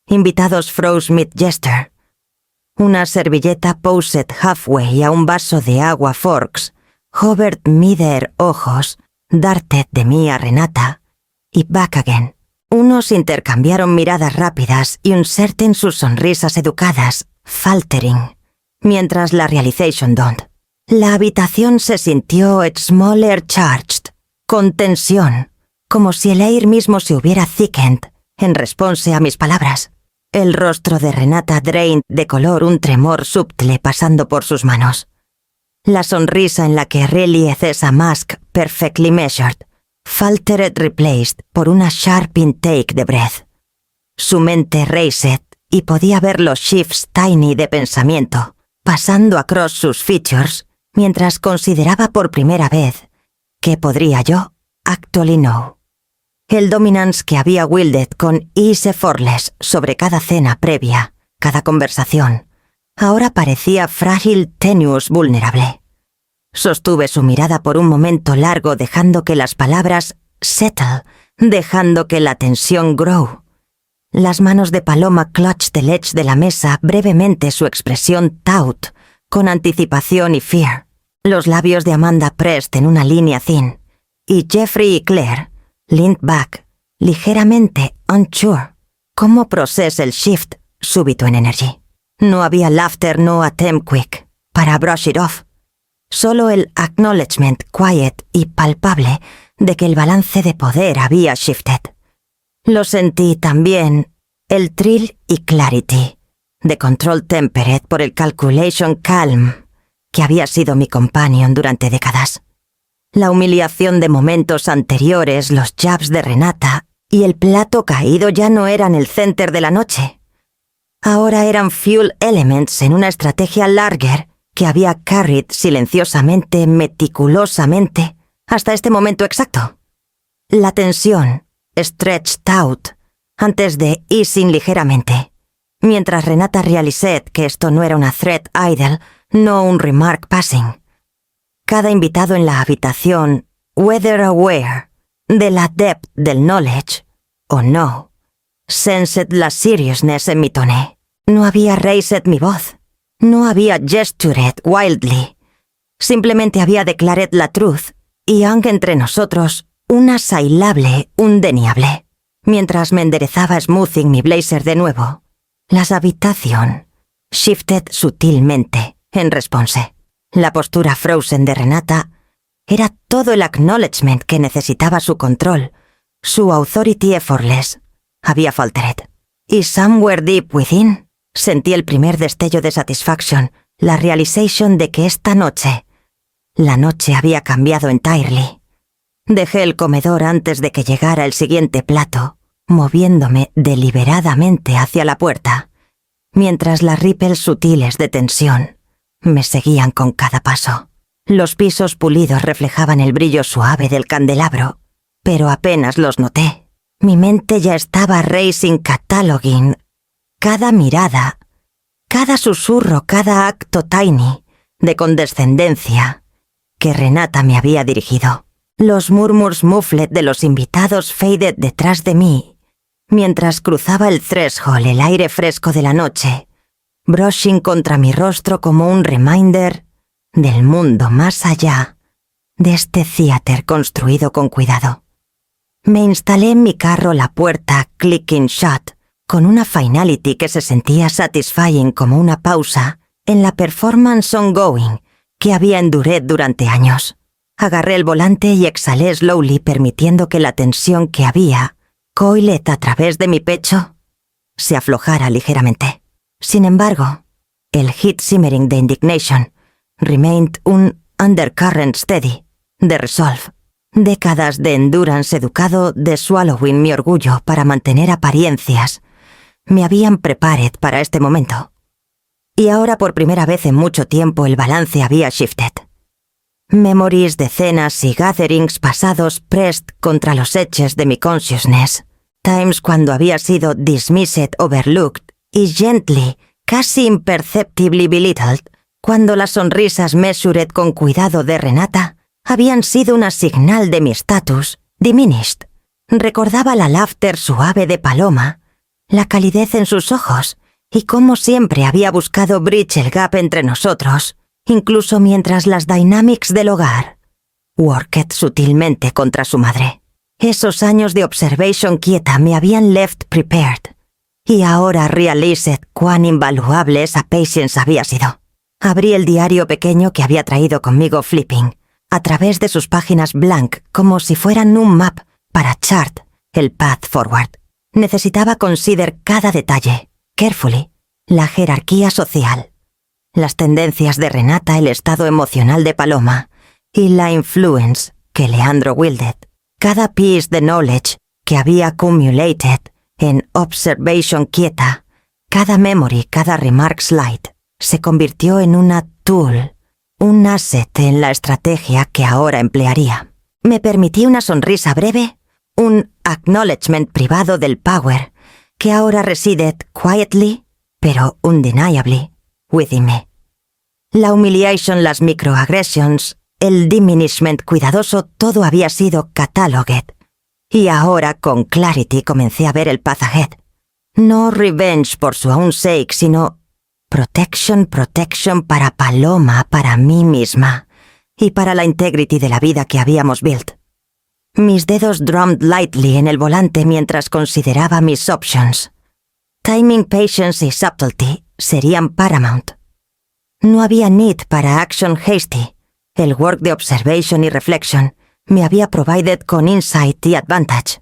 Invitados froze mid-gesture. Una servilleta posed halfway a un vaso de agua forks, hovered mider ojos, darted de mí a Renata, y back again. Unos intercambiaron miradas rápidas y un certain sus sonrisas educadas, faltering, mientras la realization dawned. La habitación se sintió smaller charged, con tensión, como si el aire mismo se hubiera thickened en response a mis palabras. El rostro de Renata drained de color, un tremor subtle pasando por sus manos. La sonrisa en la que relief esa mask perfectly measured, faltered replaced por una sharp intake de breath. Su mente raced y podía ver los shifts tiny de pensamiento pasando across sus features mientras consideraba por primera vez ¿qué podría yo actually know? El dominance que había wielded con ease effortless sobre cada cena previa, cada conversación, ahora parecía frágil, tenuous, vulnerable. Sostuve su mirada por un momento largo dejando que las palabras settle, dejando que la tensión grow. Las manos de Paloma clutched el edge de la mesa, brevemente su expresión taut, con anticipación y fear. Los labios de Amanda pressed en una línea thin, y Jeffrey y Claire leaned back, ligeramente unsure. ¿Cómo process el shift súbito en energy? No había laughter, no attempt quick, para brush it off. Solo el acknowledgement quiet y palpable de que el balance de poder había shifted. Lo sentí también, el thrill y clarity, de control tempered por el calculation calm, que había sido mi companion durante décadas. La humillación de momentos anteriores, los jabs de Renata y el plato caído ya no eran el center de la noche. Ahora eran fuel elements en una estrategia larger que había carried silenciosamente, meticulosamente, hasta este momento exacto. La tensión, stretched out, antes de easing ligeramente, mientras Renata realized que esto no era una threat idle, no un remark passing. Cada invitado en la habitación, whether aware de la depth del knowledge o no, sensed la seriousness en mi toné. No había raised mi voz, no había gestured wildly, simplemente había declared la truth y aunque entre nosotros una sailable, undeniable. Mientras me enderezaba smoothing mi blazer de nuevo, las habitación shifted sutilmente en response. La postura frozen de Renata era todo el acknowledgement que necesitaba su control, su authority effortless. Había faltered. Y somewhere deep within, sentí el primer destello de satisfaction, la realization de que esta noche, la noche había cambiado entirely. Dejé el comedor antes de que llegara el siguiente plato, moviéndome deliberadamente hacia la puerta, mientras las ripples sutiles de tensión me seguían con cada paso. Los pisos pulidos reflejaban el brillo suave del candelabro, pero apenas los noté. Mi mente ya estaba racing cataloging cada mirada, cada susurro, cada acto tiny de condescendencia que Renata me había dirigido. Los murmurs muffled de los invitados faded detrás de mí, mientras cruzaba el threshold el aire fresco de la noche, brushing contra mi rostro como un reminder del mundo más allá de este theater construido con cuidado. Me instalé en mi carro, la puerta clicking shut, con una finality que se sentía satisfying como una pausa en la performance ongoing que había endured durante años. Agarré el volante y exhalé slowly, permitiendo que la tensión que había coiled a través de mi pecho se aflojara ligeramente. Sin embargo, el heat simmering de indignation remained un undercurrent steady de resolve. Décadas de endurance educado de swallowing mi orgullo para mantener apariencias me habían prepared para este momento. Y ahora por primera vez en mucho tiempo el balance había shifted. Memories de cenas y gatherings pasados pressed contra los edges de mi consciousness. Times cuando había sido dismissed, overlooked y gently, casi imperceptibly belittled, cuando las sonrisas measured con cuidado de Renata habían sido una señal de mi status diminished. Recordaba la laughter suave de Paloma, la calidez en sus ojos y cómo siempre había buscado bridge el gap entre nosotros, incluso mientras las dynamics del hogar worked sutilmente contra su madre. Esos años de observation quieta me habían left prepared, y ahora realized cuán invaluable esa patience había sido. Abrí el diario pequeño que había traído conmigo flipping, a través de sus páginas blank, como si fueran un map para chart el path forward. Necesitaba considerar cada detalle, carefully, la jerarquía social, las tendencias de Renata, el estado emocional de Paloma y la influence que Leandro wielded. Cada piece de knowledge que había accumulated en observation quieta, cada memory, cada remark slide, se convirtió en una tool, un asset en la estrategia que ahora emplearía. Me permití una sonrisa breve, un acknowledgement privado del power que ahora reside quietly, pero undeniably, within me. La humiliation, las microaggressions, el diminishment cuidadoso, todo había sido cataloged. Y ahora, con clarity, comencé a ver el path ahead. No revenge por su own sake, sino protection para Paloma, para mí misma, y para la integrity de la vida que habíamos built. Mis dedos drummed lightly en el volante mientras consideraba mis options. Timing, patience y subtlety serían paramount. No había need para action hasty. El work de observation y reflection me había provided con insight y advantage.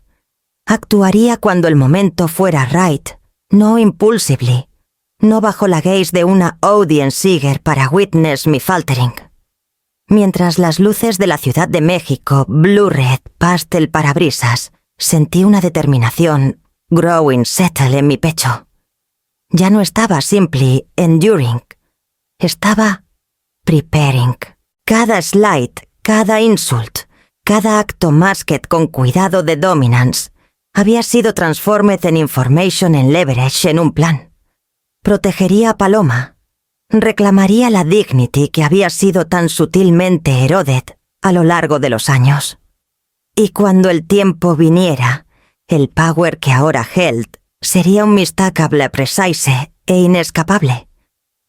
Actuaría cuando el momento fuera right, no impulsively, no bajo la gaze de una audience eager para witness mi faltering. Mientras las luces de la Ciudad de México blurred past el parabrisas, sentí una determinación growing settle en mi pecho. Ya no estaba simply enduring, estaba preparing. Cada slide, cada insult, cada acto masked con cuidado de dominance, había sido transformed en information en leverage en un plan. Protegería a Paloma. Reclamaría la dignity que había sido tan sutilmente eroded a lo largo de los años. Y cuando el tiempo viniera, el power que ahora held sería un mistakable precise e inescapable.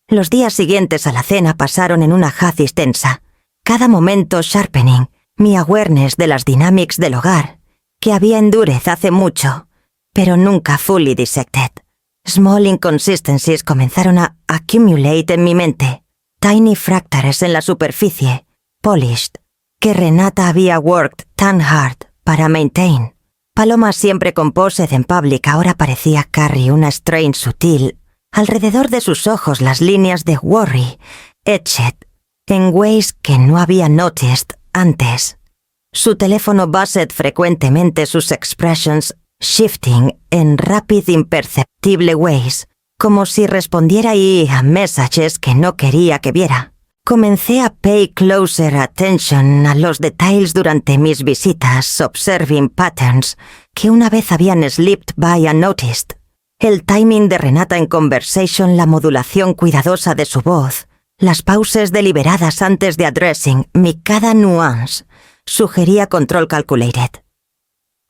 Los días siguientes a la cena pasaron en una hazzis tensa, cada momento sharpening mi awareness de las dynamics del hogar, que había endured hace mucho, pero nunca fully dissected. Small inconsistencies comenzaron a accumulate en mi mente, tiny fractures en la superficie, polished, que Renata había worked tan hard para maintain. Paloma, siempre composed en public, ahora parecía carry una strain sutil. Alrededor de sus ojos las líneas de worry, etched, en ways que no había noticed antes. Su teléfono buzzed frecuentemente, sus expressions shifting en rapid imperceptible ways, como si respondiera ahí a messages que no quería que viera. Comencé a pay closer attention a los detalles durante mis visitas, observing patterns que una vez habían slipped by unnoticed. El timing de Renata en conversation, la modulación cuidadosa de su voz, las pausas deliberadas antes de addressing, cada nuance, sugería control calculated.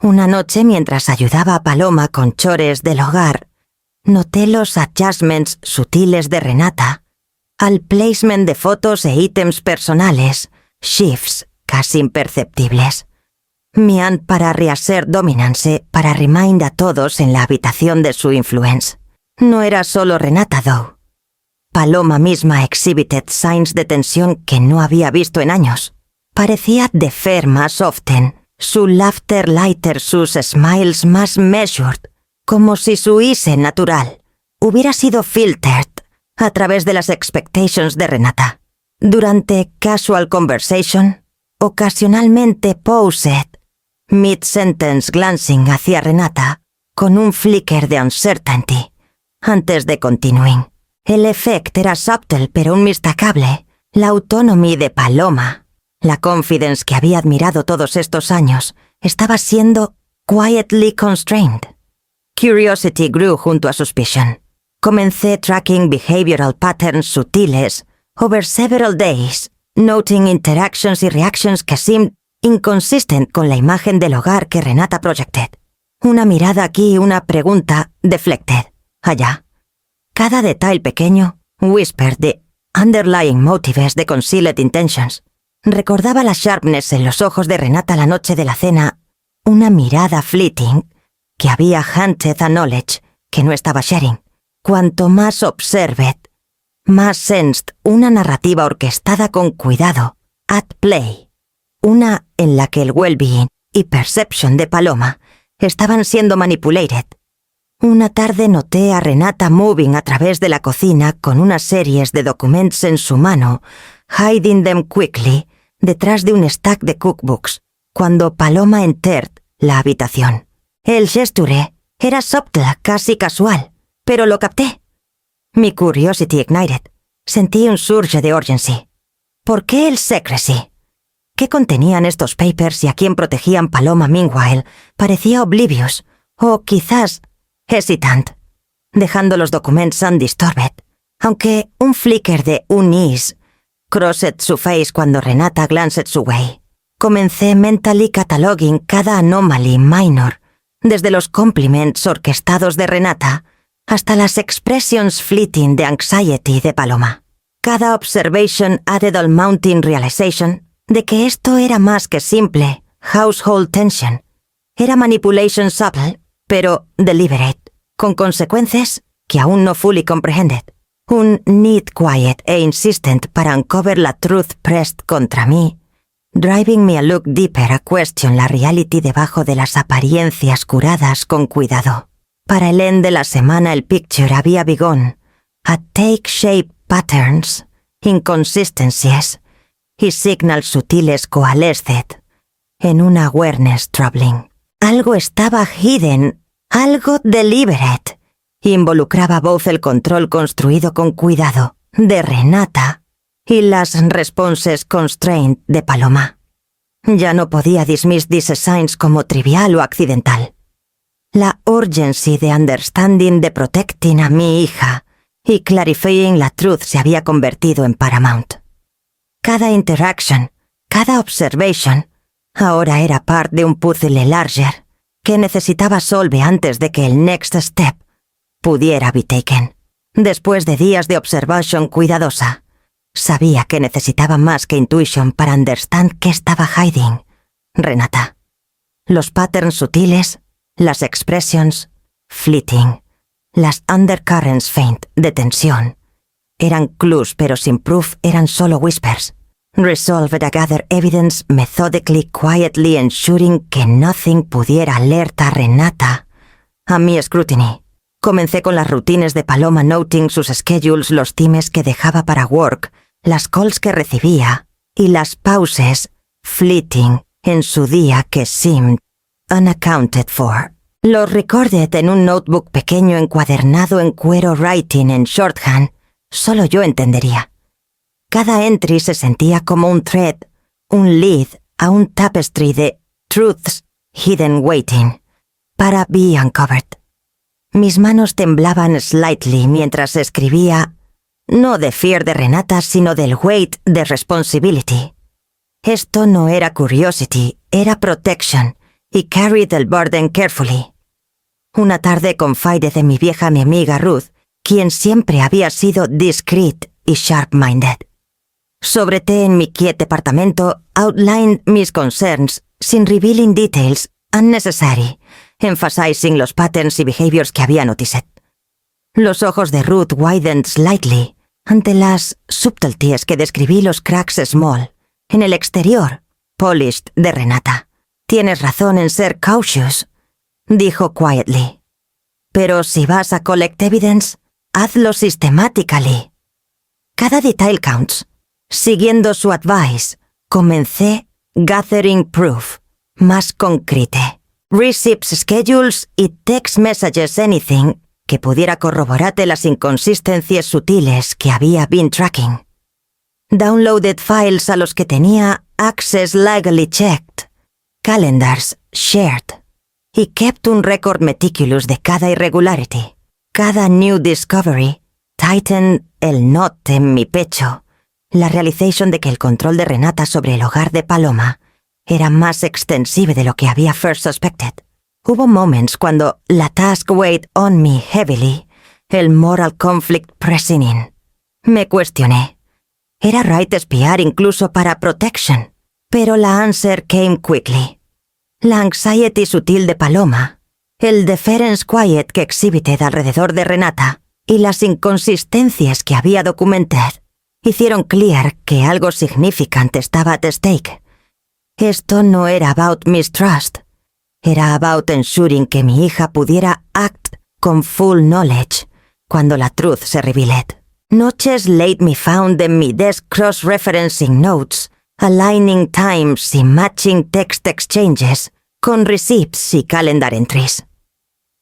Una noche, mientras ayudaba a Paloma con chores del hogar, noté los adjustments sutiles de Renata al placement de fotos e ítems personales, shifts casi imperceptibles. Mian para reassert dominance, para remind a todos en la habitación de su influence. No era solo Renata, though. Paloma misma exhibited signs de tensión que no había visto en años. Parecía defer más often, su laughter lighter, sus smiles más measured, como si su ease natural hubiera sido filtered a través de las expectations de Renata. Durante casual conversation, ocasionalmente paused, mid-sentence glancing hacia Renata, con un flicker de uncertainty, antes de continuing. El efecto era subtle pero unmistakable, la autonomy de Paloma. La confidence que había admirado todos estos años estaba siendo quietly constrained. Curiosity grew junto a suspicion. Comencé tracking behavioral patterns sutiles over several days, noting interactions y reactions que seemed inconsistent con la imagen del hogar que Renata projected. Una mirada aquí, una pregunta deflected, allá. Cada detalle pequeño, whispered de underlying motives de concealed intentions. Recordaba la sharpness en los ojos de Renata la noche de la cena, una mirada fleeting que había hunted a knowledge que no estaba sharing. Cuanto más observed, más sensed una narrativa orquestada con cuidado, at play. Una en la que el well-being y perception de Paloma estaban siendo manipulated. Una tarde noté a Renata moving a través de la cocina con unas series de documents en su mano, hiding them quickly detrás de un stack de cookbooks, cuando Paloma entered la habitación. El gesture era subtle, casi casual, pero lo capté. Mi curiosity ignited. Sentí un surge de urgency. ¿Por qué el secrecy? ¿Qué contenían estos papers y a quién protegían Paloma meanwhile? Parecía oblivious, o quizás hesitant, dejando los documentos undisturbed, aunque un flicker de unease crossed su face cuando Renata glanced su way. Comencé mentally cataloging cada anomaly minor, desde los compliments orquestados de Renata hasta las expressions fleeting de anxiety de Paloma. Cada observation added al mounting realization de que esto era más que simple household tension. Era manipulation subtle, pero deliberate, con consecuencias que aún no fully comprehended. Un need quiet e insistent para uncover la truth pressed contra mí, driving me a look deeper a question la reality debajo de las apariencias curadas con cuidado. Para el end de la semana el picture había begun a take shape patterns, inconsistencies y signals sutiles coalesced en una awareness troubling. Algo estaba hidden, algo deliberate. Involucraba both el control construido con cuidado de Renata y las responses constrained de Paloma. Ya no podía dismiss these signs como trivial o accidental. La urgency de understanding de protecting a mi hija y clarifying la truth se había convertido en paramount. Cada interaction, cada observation, ahora era part de un puzzle larger que necesitaba solve antes de que el next step pudiera be taken. Después de días de observation cuidadosa, sabía que necesitaba más que intuition para understand qué estaba hiding Renata. Los patterns sutiles, las expressions fleeting, las undercurrents faint de tensión. Eran clues, pero sin proof eran solo whispers. Resolved a gather evidence methodically, quietly, ensuring que nothing pudiera alertar a Renata a mi scrutiny. Comencé con las rutines de Paloma, noting sus schedules, los times que dejaba para work, las calls que recibía y las pauses fleeting en su día que seemed unaccounted for. Los recorded en un notebook pequeño encuadernado en cuero, writing en shorthand, solo yo entendería. Cada entry se sentía como un thread, un lead a un tapestry de truths hidden waiting para be uncovered. Mis manos temblaban slightly mientras escribía, no de fear de Renata, sino del weight de responsibility. Esto no era curiosity, era protection, y carried el burden carefully. Una tarde confided de mi vieja mi amiga Ruth, quien siempre había sido discreet y sharp-minded. Sobre té en mi quiet departamento, outlined mis concerns, sin revealing details unnecessary, emphasizing los patterns y behaviors que había noticed. Los ojos de Ruth widened slightly ante las subtleties que describí los cracks small, en el exterior, polished de Renata. Tienes razón en ser cautious, dijo quietly. Pero si vas a collect evidence, hazlo systematically. Cada detail counts. Siguiendo su advice, comencé gathering proof, más concrete. Receipts, schedules y text messages, anything que pudiera corroborarte las inconsistencias sutiles que había been tracking. Downloaded files a los que tenía access legally checked, calendars shared, y kept un record meticulous de cada irregularity. Cada new discovery tightened el knot en mi pecho. La realization de que el control de Renata sobre el hogar de Paloma era más extensive de lo que había first suspected. Hubo moments cuando la task weighed on me heavily, el moral conflict pressing in. Me cuestioné. ¿Era right espiar incluso para protection? Pero la answer came quickly. La anxiety sutil de Paloma, el deference quiet que exhibited alrededor de Renata y las inconsistencias que había documented hicieron clear que algo significant estaba at stake. Esto no era about mistrust. Era about ensuring que mi hija pudiera act con full knowledge cuando la truth se revealed. Noches late me found en mi desk cross-referencing notes aligning times y matching text exchanges con receipts y calendar entries.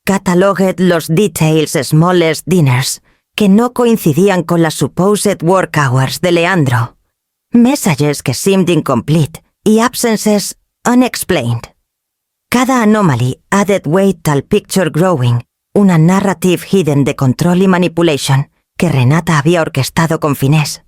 Cataloged los details smallest dinners que no coincidían con las supposed work hours de Leandro, messages que seemed incomplete y absences unexplained. Cada anomaly added weight al picture growing, una narrative hidden de control y manipulation que Renata había orquestado con finesse.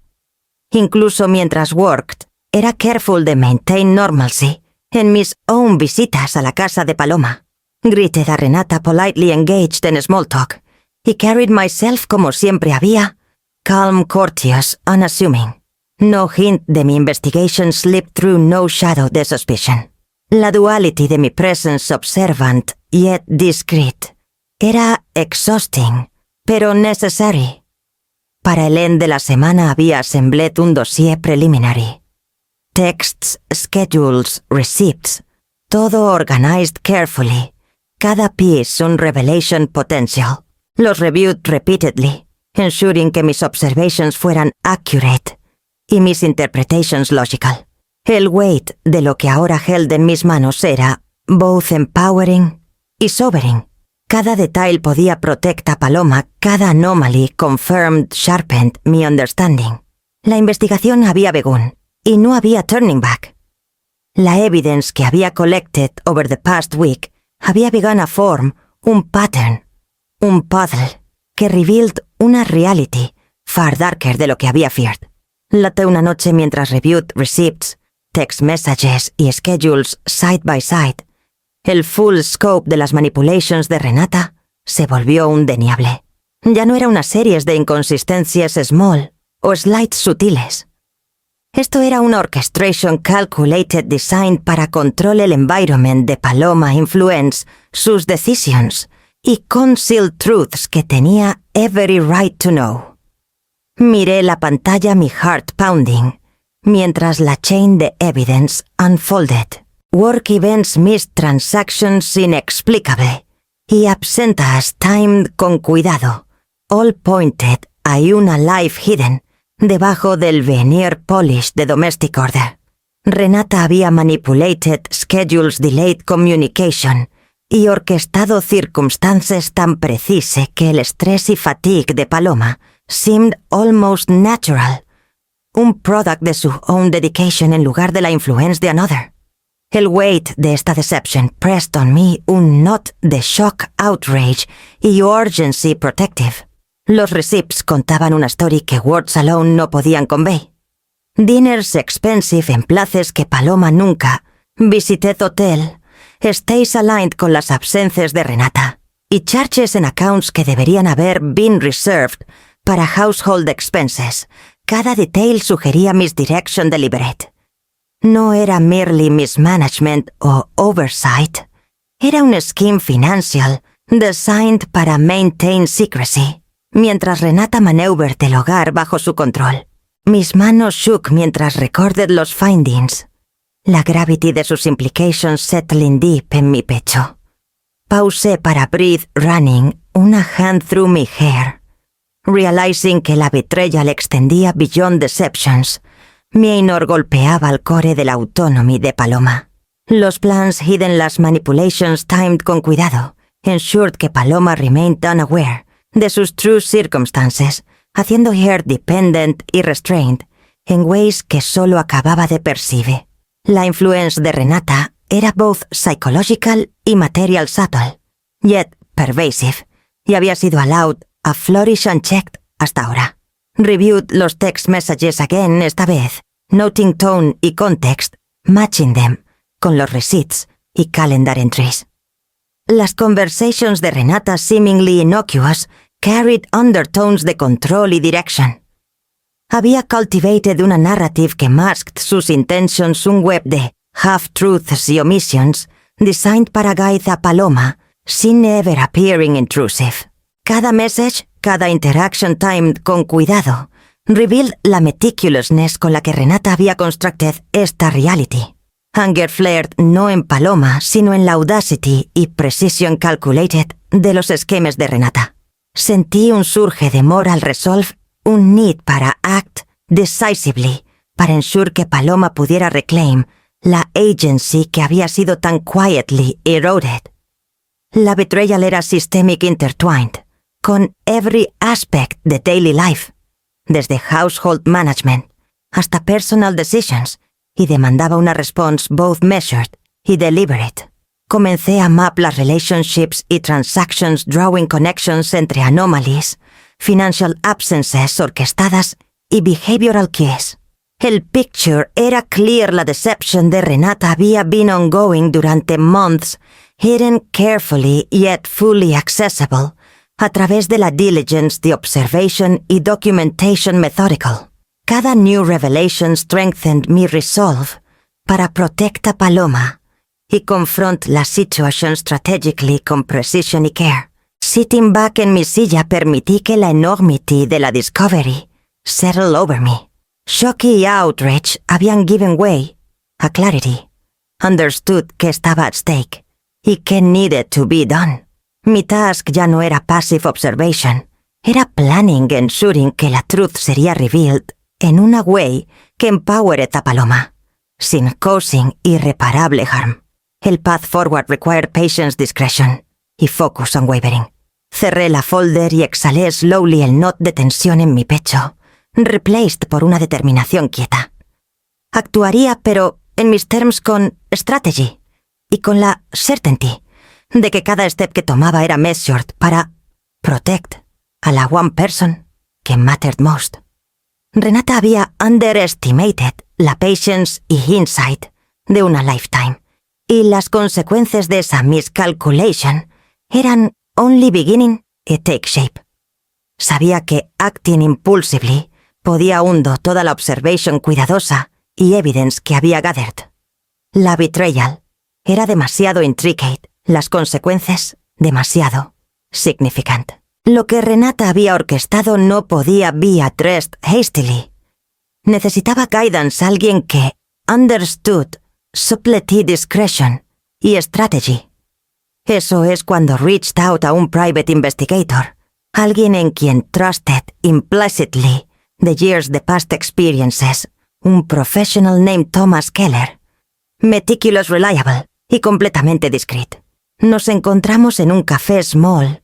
Incluso mientras worked, era careful de maintain normalcy en mis own visitas a la casa de Paloma. Greeted a Renata politely engaged en small talk y carried myself como siempre había, calm, courteous, unassuming. No hint de mi investigation slipped through no shadow de suspicion. La duality de mi presence observant yet discreet era exhausting, pero necessary. Para el end de la semana había assembled un dossier preliminary. Texts, schedules, receipts, todo organized carefully. Cada piece un revelation potential. Los reviewed repeatedly, ensuring que mis observations fueran accurate y mis interpretations logical. El weight de lo que ahora held en mis manos era both empowering y sobering. Cada detalle podía protect a Paloma, cada anomaly confirmed, sharpened mi understanding. La investigación había begun, y no había turning back. La evidence que había collected over the past week había begun a form un pattern, un puzzle, que revealed una reality far darker de lo que había feared. Laté una noche mientras reviewed receipts, text messages y schedules side by side. El full scope de las manipulations de Renata se volvió undeniable. Ya no era una serie de inconsistencias small o slights sutiles. Esto era una orchestration calculated designed para control el environment de Paloma influence sus decisions y conceal truths que tenía every right to know. Miré la pantalla, mi heart pounding, mientras la chain de evidence unfolded. Work events missed transactions inexplicable y absentas timed con cuidado. All pointed a una life hidden debajo del veneer polish de domestic order. Renata había manipulated schedules delayed communication y orquestado circunstancias tan precisas que el estrés y fatigue de Paloma seemed almost natural, un product de su own dedication en lugar de la influence de another. El weight de esta deception pressed on me un knot de shock, outrage y urgency protective. Los receipts contaban una story que words alone no podían convey. Dinners expensive en places que Paloma nunca, visited hotel, stays aligned con las absences de Renata, y charges en accounts que deberían haber been reserved para household expenses. Cada detail sugería misdirection deliberate. No era merely mismanagement o oversight. Era un scheme financial designed para maintain secrecy, mientras Renata maneuvered el hogar bajo su control. Mis manos shook mientras recorded los findings. La gravity de sus implications settling deep en mi pecho. Pausé para breathe running una hand through my hair. Realizing que la betrayal extendía beyond deceptions, mi inor golpeaba al core de la autonomy de Paloma. Los plans hidden, las manipulations timed con cuidado, ensured que Paloma remained unaware de sus true circumstances, haciendo her dependent y restrained en ways que solo acababa de percibir. La influence de Renata era both psychological y material subtle, yet pervasive, y había sido allowed a flourish unchecked hasta ahora. Reviewed los text messages again esta vez, noting tone y context, matching them con los receipts y calendar entries. Las conversations de Renata, seemingly innocuous, carried undertones de control y direction. Había cultivated una narrative que masked sus intentions, un web de half-truths y omissions designed para guide a Paloma sin ever appearing intrusive. Cada message, cada interaction timed con cuidado, revealed la meticulousness con la que Renata había constructed esta reality. Anger flared no en Paloma, sino en la audacity y precision calculated de los esquemas de Renata. Sentí un surge de moral resolve, un need para act decisively, para ensure que Paloma pudiera reclaim la agency que había sido tan quietly eroded. La betrayal era systemic intertwined, con every aspect de daily life, desde household management hasta personal decisions, y demandaba una response both measured y deliberate. Comencé a map las relationships y transactions drawing connections entre anomalies, financial absences orquestadas y behavioral cues. El picture era clear. La deception de Renata había been ongoing durante months, hidden carefully yet fully accessible, a través de la diligence de observation y documentation methodical. Cada new revelation strengthened mi resolve para protect a Paloma y confront la situation strategically con precision y care. Sitting back en mi silla permití que la enormity de la discovery settle over me. Shock y outrage habían given way a clarity. Understood que estaba at stake y que needed to be done. Mi task ya no era passive observation, era planning, ensuring que la truth sería revealed en una way que empowered a Paloma, sin causing irreparable harm. El path forward required patience, discretion y focus unwavering. Cerré la folder y exhalé slowly el knot de tensión en mi pecho, replaced por una determinación quieta. Actuaría, pero en mis terms, con strategy y con la certainty de que cada step que tomaba era measured para protect a la one person que mattered most. Renata había underestimated la patience y insight de una lifetime, y las consecuencias de esa miscalculation eran only beginning to take shape. Sabía que acting impulsively podía hundo toda la observation cuidadosa y evidence que había gathered. La betrayal era demasiado intricate, las consecuencias demasiado significant. Lo que Renata había orquestado no podía be addressed hastily. Necesitaba guidance, alguien que understood subtlety, discretion y strategy. Eso es cuando reached out a un private investigator, alguien en quien trusted implicitly the years de past experiences, un professional named Thomas Keller, meticulous, reliable y completamente discreet. Nos encontramos en un café small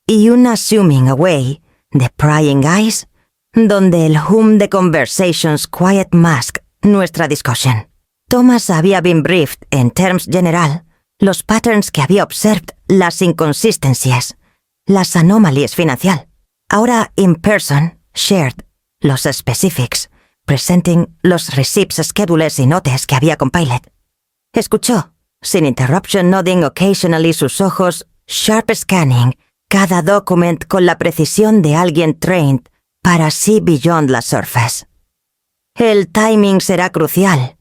y un assuming away de prying eyes, donde el hum de conversations quiet masked nuestra discussion. Thomas había been briefed en terms general, los patterns que había observed, las inconsistencias, las anomalies financial. Ahora in person, shared los specifics, presenting los receipts, schedules y notes que había compiled. Escuchó, sin interruption, nodding occasionally, sus ojos sharp scanning cada document con la precisión de alguien trained para see beyond la surface. El timing será crucial,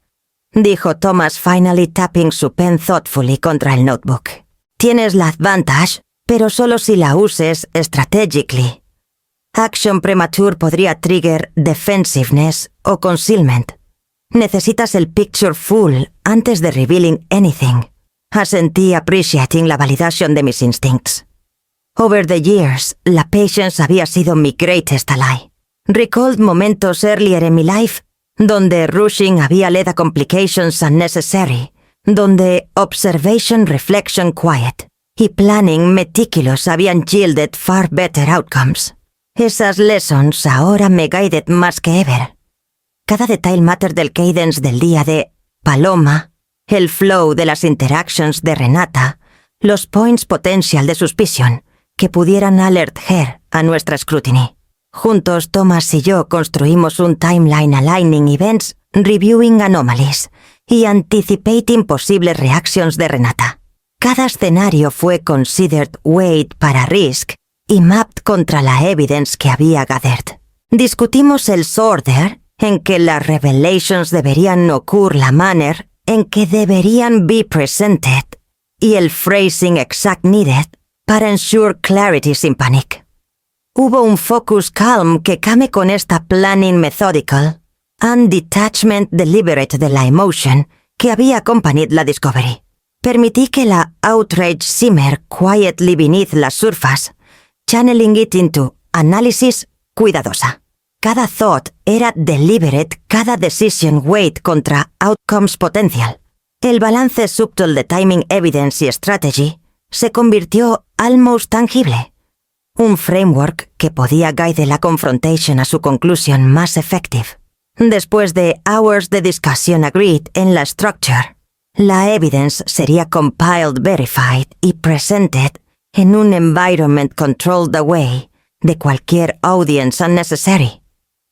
dijo Thomas, finally tapping su pen thoughtfully contra el notebook. Tienes la advantage, pero solo si la uses strategically. Action premature podría trigger defensiveness o concealment. Necesitas el picture full antes de revealing anything. Asentí, appreciating la validación de mis instincts. Over the years, la patience había sido mi greatest ally. Recalled momentos earlier en mi life donde rushing había led a complications unnecessary, donde observation, reflection, quiet y planning meticulous habían yielded far better outcomes. Esas lessons ahora me guided más que ever. Cada detail matter del cadence del día de Paloma, el flow de las interactions de Renata, los points potential de suspicion que pudieran alert her a nuestra scrutiny. Juntos, Thomas y yo construimos un timeline aligning events, reviewing anomalies y anticipating posibles reactions de Renata. Cada escenario fue considered weighed para risk y mapped contra la evidence que había gathered. Discutimos el order en que las revelations deberían ocurrir, la manner en que deberían be presented y el phrasing exact needed para ensure clarity sin panic. Hubo un focus calm que came con esta planning methodical and detachment deliberate de la emotion que había accompanied la discovery. Permití que la outrage simmer quietly beneath la surface, channeling it into análisis cuidadosa. Cada thought era deliberate, cada decision weighed contra outcomes potential. El balance subtle de timing, evidence y strategy se convirtió almost tangible. Un framework que podía guide la confrontation a su conclusión más effective. Después de hours de discussion agreed en la structure, la evidence sería compiled, verified y presented en un environment controlled away de cualquier audience unnecessary.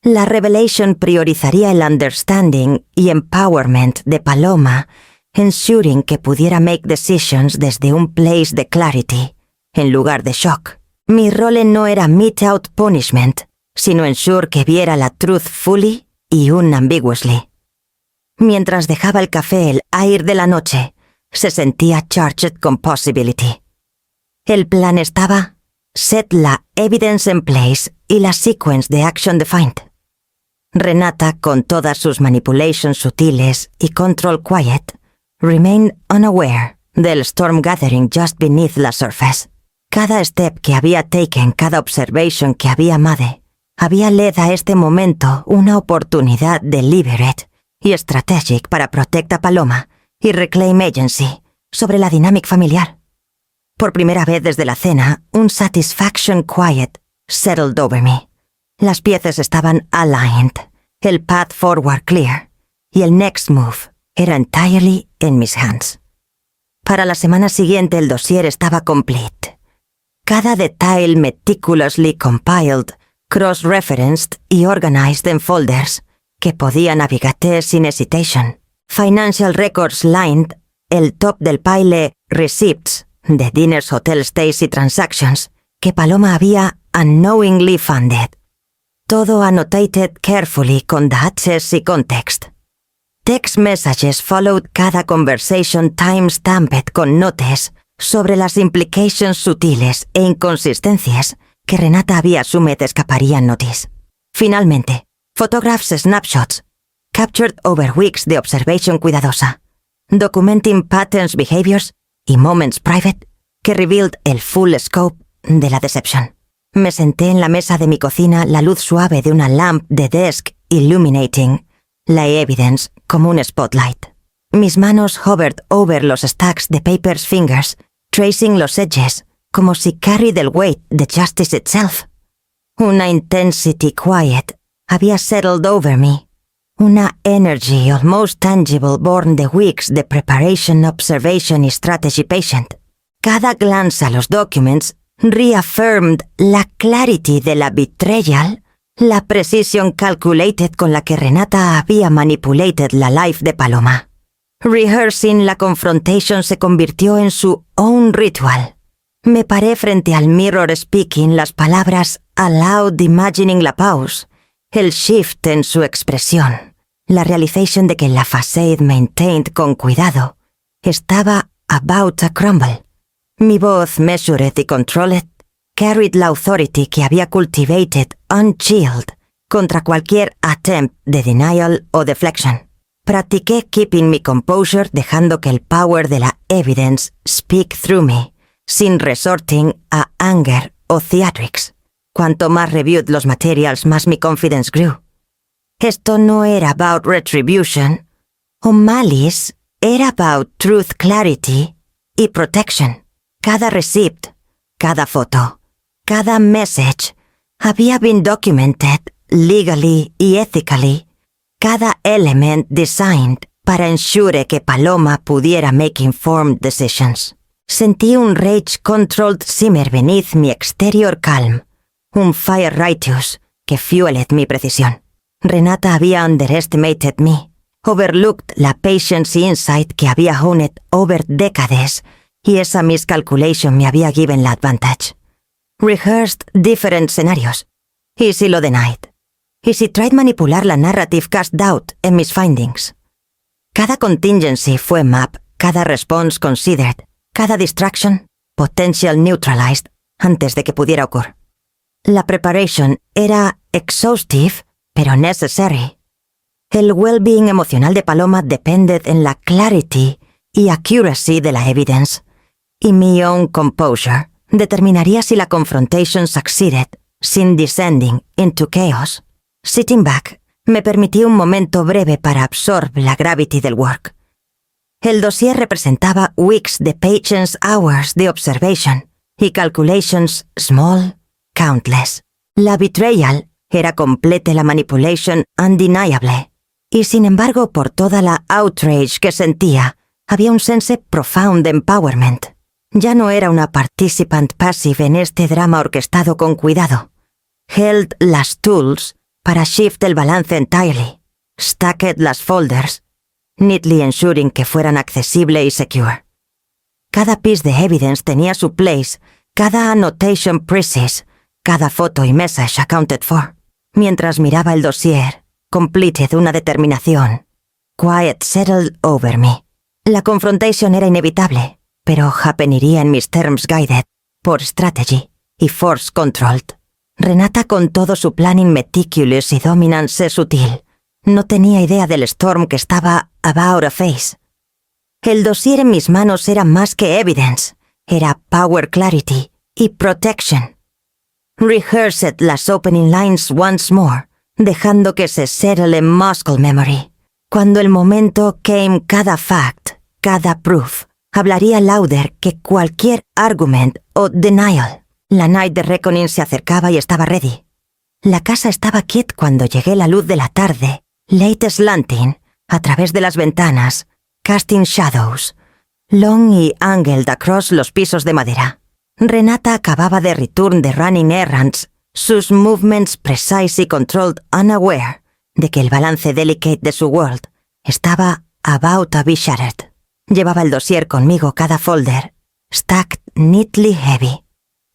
La revelation priorizaría el understanding y empowerment de Paloma, ensuring que pudiera make decisions desde un place de clarity, en lugar de shock. Mi role no era mete out punishment, sino ensure que viera la truth fully y unambiguously. Mientras dejaba el café el aire de la noche, se sentía charged con possibility. El plan estaba: set la evidence in place y la sequence de action defined. Renata, con todas sus manipulations sutiles y control quiet, remained unaware del storm gathering just beneath la surface. Cada step que había taken, cada observation que había made, había led a este momento una oportunidad deliberate y strategic para protect a Paloma y reclaim agency sobre la dinámica familiar. Por primera vez desde la cena, un satisfaction quiet settled over me. Las piezas estaban aligned, el path forward clear, y el next move era entirely in mis hands. Para la semana siguiente el dossier estaba complete. Cada detail meticulously compiled, cross-referenced y organized en folders que podía navegate sin hesitation. Financial records lined, el top del pile receipts de dinners, hotel stays y transactions que Paloma había unknowingly funded. Todo annotated carefully con dates y context. Text messages followed cada conversation time-stamped con notes sobre las implications sutiles e inconsistencias que Renata había asumido escaparían notice. Finalmente, photographs snapshots, captured over weeks de observation cuidadosa, documenting patterns, behaviors y moments private que revealed el full scope de la deception. Me senté en la mesa de mi cocina, la luz suave de una lamp de desk illuminating la evidence como un spotlight. Mis manos hovered over los stacks de papers fingers, tracing los edges como si carried el weight de justice itself. Una intensity quiet había settled over me. Una energy almost tangible born de weeks de preparation, observation y strategy patient. Cada glance a los documents reaffirmed la clarity de la betrayal, la precision calculated con la que Renata había manipulated la life de Paloma. Rehearsing la confrontation se convirtió en su own ritual. Me paré frente al mirror speaking las palabras aloud, imagining la pause, el shift en su expresión, la realization de que la facade maintained con cuidado estaba about to crumble. Mi voz, measured y controlled, carried la authority que había cultivated unchilled contra cualquier attempt de denial o deflection. Practiqué keeping mi composure dejando que el power de la evidence speak through me, sin resorting a anger o theatrics. Cuanto más reviewed los materials, más mi confidence grew. Esto no era about retribution o malice, era about truth, clarity y protection. Cada receipt, cada foto, cada message había been documented legally y ethically, cada element designed para ensure que Paloma pudiera make informed decisions. Sentí un rage-controlled simmer beneath mi exterior calm, un fire righteous que fueled mi precisión. Renata había underestimated me, overlooked la patience y insight que había honed over decades, y esa miscalculation me había given la advantage. Rehearsed different scenarios. ¿Y si lo denied? ¿Y si tried manipular la narrative cast doubt en mis findings? Cada contingency fue map, cada response considered, cada distraction potential neutralized antes de que pudiera ocurrir. La preparation era exhaustive, pero necessary. El well-being emocional de Paloma depended en la clarity y accuracy de la evidence, y mi own composure determinaría si la confrontation succeeded sin descending into chaos. Sitting back, me permití un momento breve para absorber la gravity del work. El dossier representaba weeks de patience hours de observation y calculations small, countless. La betrayal era completa, la manipulation undeniable. Y sin embargo, por toda la outrage que sentía, había un sense profound empowerment. Ya no era una participant passive en este drama orquestado con cuidado. Held las tools para shift el balance entirely. Stacked las folders, neatly ensuring que fueran accesible y secure. Cada piece de evidence tenía su place, cada annotation precise, cada foto y message accounted for. Mientras miraba el dossier, completed una determinación. Quiet settled over me. La confrontation era inevitable, pero happeniría en mis terms guided, por strategy y force controlled. Renata, con todo su planning meticulous y dominance sutil, no tenía idea del storm que estaba about to face. El dossier en mis manos era más que evidence, era power, clarity y protection. Rehearsed las opening lines once more, dejando que se settle en muscle memory. Cuando el momento came, cada fact, cada proof, hablaría louder que cualquier argument o denial. La night de reckoning se acercaba y estaba ready. La casa estaba quiet cuando llegué la luz de la tarde, late slanting, a través de las ventanas, casting shadows, long y angled across los pisos de madera. Renata acababa de return de running errands, sus movements precise y controlled, unaware de que el balance delicate de su world estaba about to be shattered. Llevaba el dossier conmigo, cada folder, stacked neatly heavy,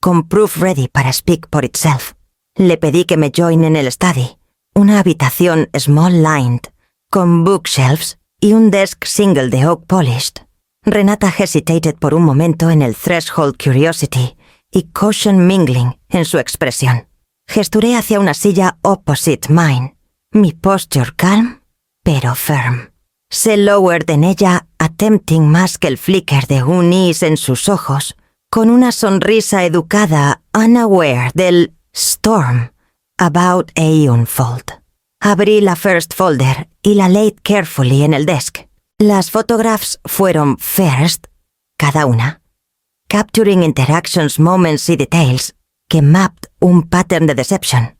con proof ready para speak for itself. Le pedí que me join en el study, una habitación small lined, con bookshelves y un desk single de oak polished. Renata hesitated por un momento en el threshold curiosity y caution mingling en su expresión. Gesturé hacia una silla opposite mine, mi posture calm, pero firm. Se lowered en ella, attempting más que el flicker de un ease en sus ojos, con una sonrisa educada, unaware del storm about a unfold. Abrí la first folder y la laid carefully en el desk. Las photographs fueron first, cada una, capturing interactions, moments y details que mapped un pattern de deception.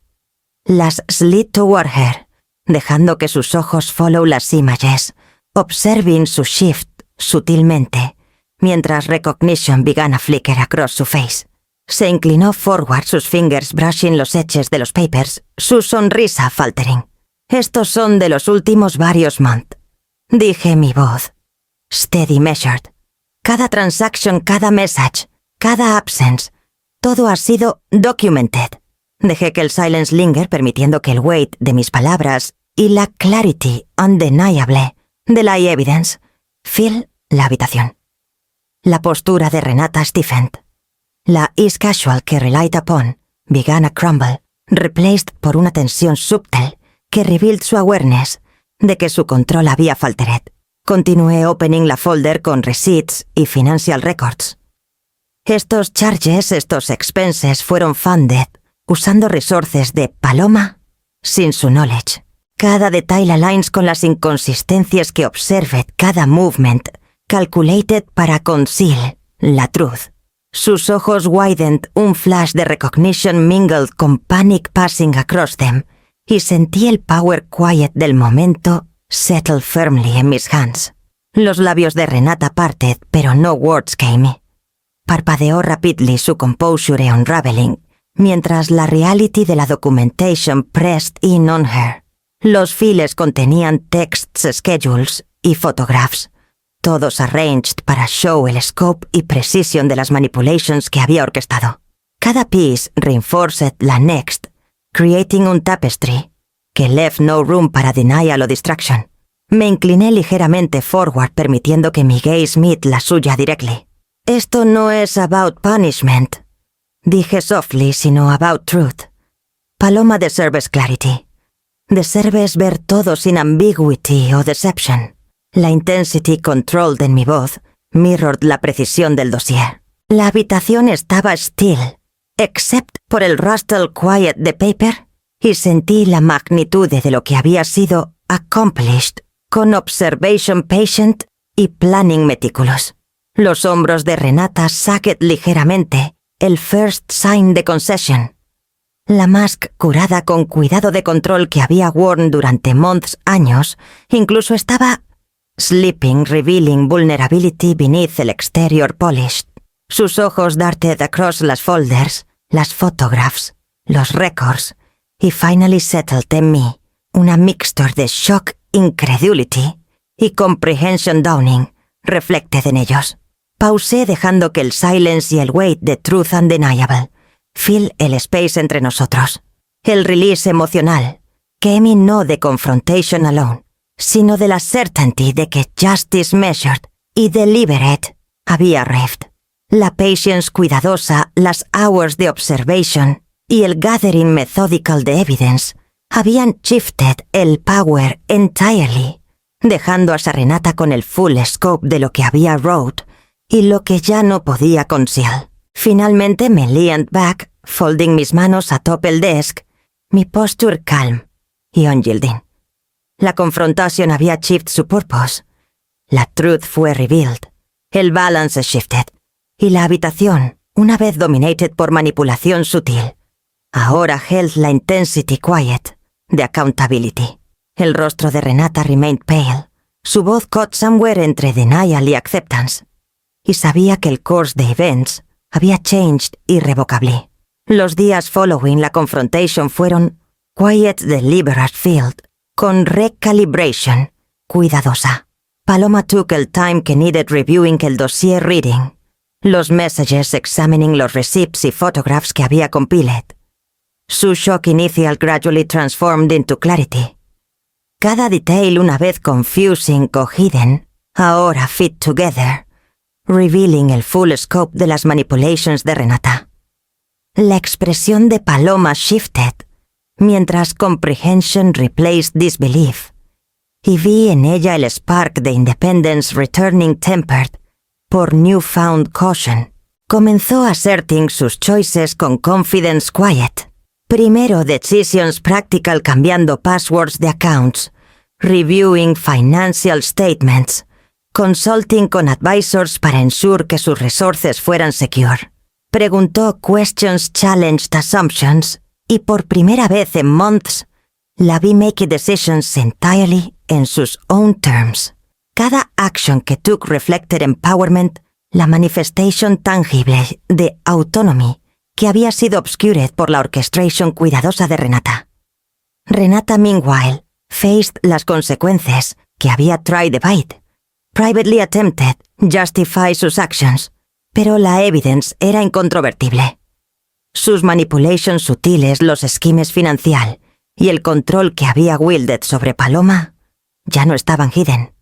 Las slid toward her, dejando que sus ojos follow las images, observing su shift sutilmente, mientras recognition began a flicker across su face. Se inclinó forward, sus fingers brushing los edges de los papers, su sonrisa faltering. Estos son de los últimos varios months. Dije mi voz. Steady measured. Cada transaction, cada message, cada absence, todo ha sido documented. Dejé que el silence linger, permitiendo que el weight de mis palabras y la clarity undeniable de la evidence fill la habitación. La postura de Renata stiffened. La ease casual que relied upon began a crumble, replaced por una tensión subtle que revealed su awareness de que su control había faltered. Continué opening la folder con receipts y financial records. Estos charges, estos expenses fueron funded usando resources de Paloma sin su knowledge. Cada detalle aligns con las inconsistencias que observed, cada movement calculated para conceal la truth. Sus ojos widened, un flash de recognition mingled con panic passing across them, y sentí el power quiet del momento settle firmly en mis hands. Los labios de Renata parted, pero no words came. Parpadeó rapidly, su composure unraveling, mientras la reality de la documentation pressed in on her. Los files contenían texts, schedules y photographs, todos arranged para show el scope y precision de las manipulations que había orquestado. Cada piece reinforced la next, creating un tapestry que left no room para denial o distraction. Me incliné ligeramente forward, permitiendo que mi gaze meet la suya directly. Esto no es about punishment, dije softly, sino about truth. Paloma deserves clarity. Deserves ver todo sin ambiguity o deception. La intensity controlled en mi voz mirrored la precisión del dossier. La habitación estaba still, except por el rustle quiet de paper y sentí la magnitud de lo que había sido accomplished con observation patient y planning meticulous. Los hombros de Renata sagged ligeramente, el first sign de concession. La mask curada con cuidado de control que había worn durante años, incluso estaba sleeping, revealing vulnerability beneath el exterior polished. Sus ojos darted across las folders, las photographs, los records, y finally settled en mí, una mixture de shock, incredulity y comprehension dawning, reflected en ellos. Pausé dejando que el silence y el weight de truth undeniable fill el space entre nosotros. El release emocional, que emí no de confrontation alone, sino de la certainty de que justice measured y deliberate había arrived. La patience cuidadosa, las hours de observation y el gathering methodical de evidence habían shifted el power entirely, dejando a Renata con el full scope de lo que había wrote y lo que ya no podía conceal. Finalmente me leaned back, folding mis manos atop el desk, mi posture calm y unyielding. La confrontación había shifted su purpose. La truth fue revealed. El balance shifted. Y la habitación, una vez dominated por manipulación sutil, ahora held la intensity quiet de accountability. El rostro de Renata remained pale. Su voz caught somewhere entre denial y acceptance. Y sabía que el course de events había changed irrevocably. Los días following la confrontation fueron quiet deliberate filled, con recalibration cuidadosa. Paloma took el time que needed reviewing el dossier reading, los messages examining los receipts y photographs que había compiled. Su shock initial gradually transformed into clarity. Cada detail, una vez confusing o hidden, ahora fit together, revealing el full scope de las manipulations de Renata. La expresión de Paloma shifted, mientras comprehension replaced disbelief, y vi en ella el spark de independence returning tempered por newfound caution. Comenzó asserting sus choices con confidence quiet. Primero decisions practical cambiando passwords de accounts, reviewing financial statements, consulting con advisors para ensure que sus resources fueran secure. Preguntó questions challenged assumptions y por primera vez en months la vi make decisions entirely en sus own terms. Cada action que took reflected empowerment, la manifestation tangible de autonomy que había sido obscured por la orchestration cuidadosa de Renata. Renata, meanwhile, faced las consecuencias que había tried to evade. Privately attempted justify sus actions, pero la evidence era incontrovertible. Sus manipulations sutiles, los esquemas financial y el control que había wielded sobre Paloma ya no estaban hidden.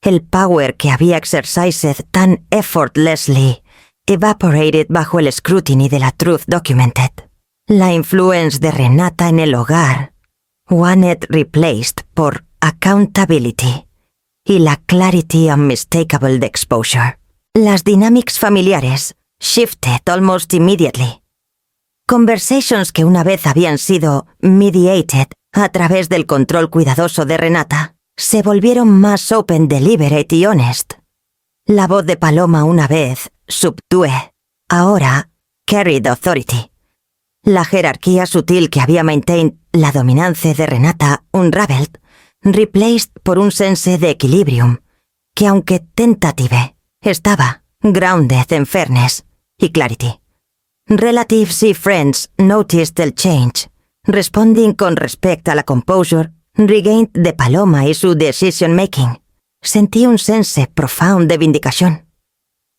El power que había exercised tan effortlessly evaporated bajo el scrutiny de la truth documented. La influence de Renata en el hogar, wanted replaced por accountability y la clarity unmistakable de exposure. Las dynamics familiares shifted almost immediately. Conversations que una vez habían sido mediated a través del control cuidadoso de Renata se volvieron más open, deliberate y honest. La voz de Paloma una vez subdued, ahora carried authority. La jerarquía sutil que había maintained la dominancia de Renata unraveled, replaced por un sense de equilibrium, que aunque tentative, estaba grounded en fairness y clarity. Relatives y friends noticed el change, responding con respecto a la composure regained de Paloma y su decision making. Sentí un sense profound de vindicación.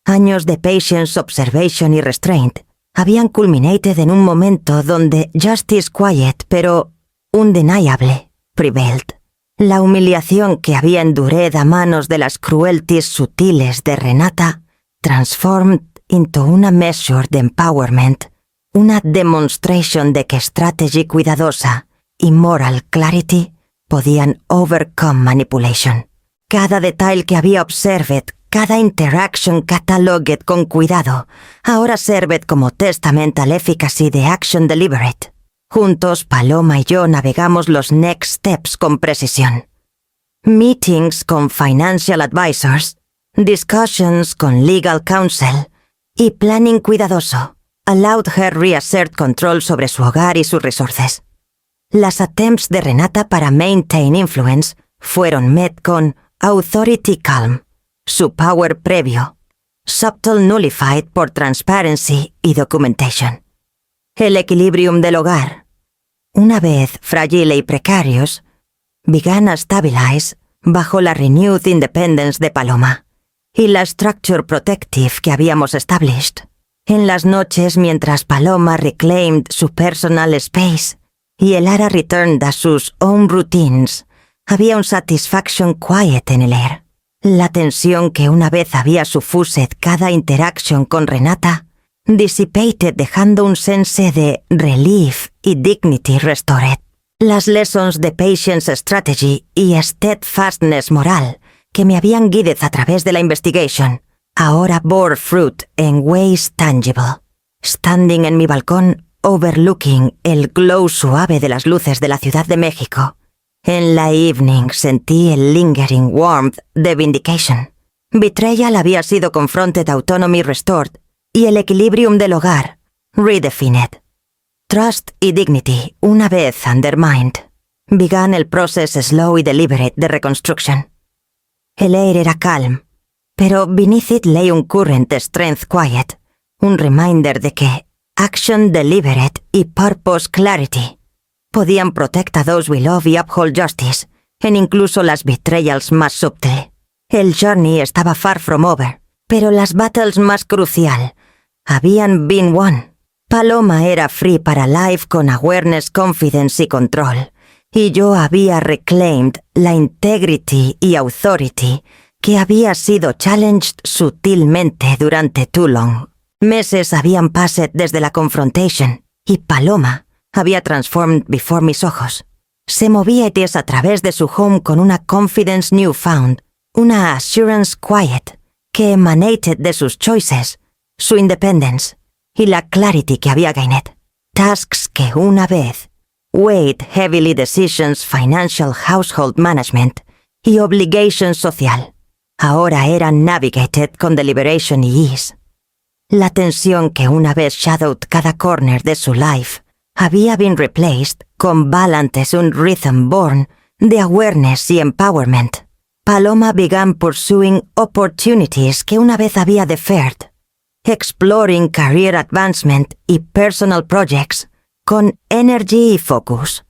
Años de patience, observation y restraint habían culminated en un momento donde justice quiet pero undeniable prevailed. La humillación que había endured a manos de las cruelties sutiles de Renata transformed into una measure de empowerment, una demonstration de que strategy cuidadosa y moral clarity podían overcome manipulation. Cada detalle que había observed, cada interaction catalogued con cuidado, ahora served como testament al efficacy de action deliberate. Juntos, Paloma y yo navegamos los next steps con precisión. Meetings con financial advisors, discussions con legal counsel y planning cuidadoso allowed her reassert control sobre su hogar y sus resources. Las attempts de Renata para maintain influence fueron met con authority calm, su power previo, subtle nullified por transparency y documentation. El equilibrium del hogar, una vez frágil y precarios, began a stabilize bajo la renewed independence de Paloma y la structure protective que habíamos established. En las noches mientras Paloma reclaimed su personal space y Elara returned a sus own routines, había un satisfaction quiet en el air. La tensión que una vez había suffused cada interaction con Renata dissipated dejando un sense de relief y dignity restored. Las lessons de patience strategy y steadfastness moral que me habían guided a través de la investigation ahora bore fruit en ways tangible. Standing en mi balcón, overlooking el glow suave de las luces de la Ciudad de México, en la evening sentí el lingering warmth de vindication. Betrayal había sido confronted autonomy restored y el equilibrium del hogar redefined. Trust y dignity, una vez undermined, began el process slow y deliberate de reconstruction. El air era calm, pero beneath it lay un current strength quiet, un reminder de que action deliberate y purpose clarity podían protect a those we love y uphold justice, en incluso las betrayals más subtle. El journey estaba far from over, pero las battles más crucial habían been won. Paloma era free para life con awareness, confidence y control, y yo había reclaimed la integrity y authority que había sido challenged sutilmente durante too long. Meses habían passed desde la confrontation, y Paloma había transformed before mis ojos. Se movía Eties a través de su home con una confidence newfound, una assurance quiet que emanated de sus choices, su independence y la clarity que había gained. Tasks que una vez weighed heavily decisions financial household management y obligation social, ahora eran navigated con deliberation y ease. La tensión que una vez shadowed cada corner de su life había been replaced con balances un rhythm born de awareness y empowerment. Paloma began pursuing opportunities que una vez había deferred, exploring career advancement y personal projects con energy y focus.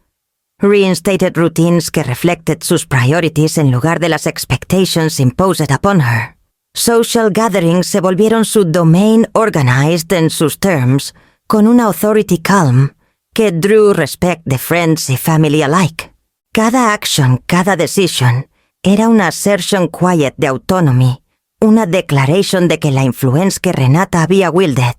Reinstated routines que reflected sus priorities en lugar de las expectations imposed upon her. Social gatherings se volvieron su domain organized en sus terms, con una authority calm que drew respect de friends y family alike. Cada action, cada decision, era una assertion quiet de autonomy, una declaration de que la influence que Renata había wielded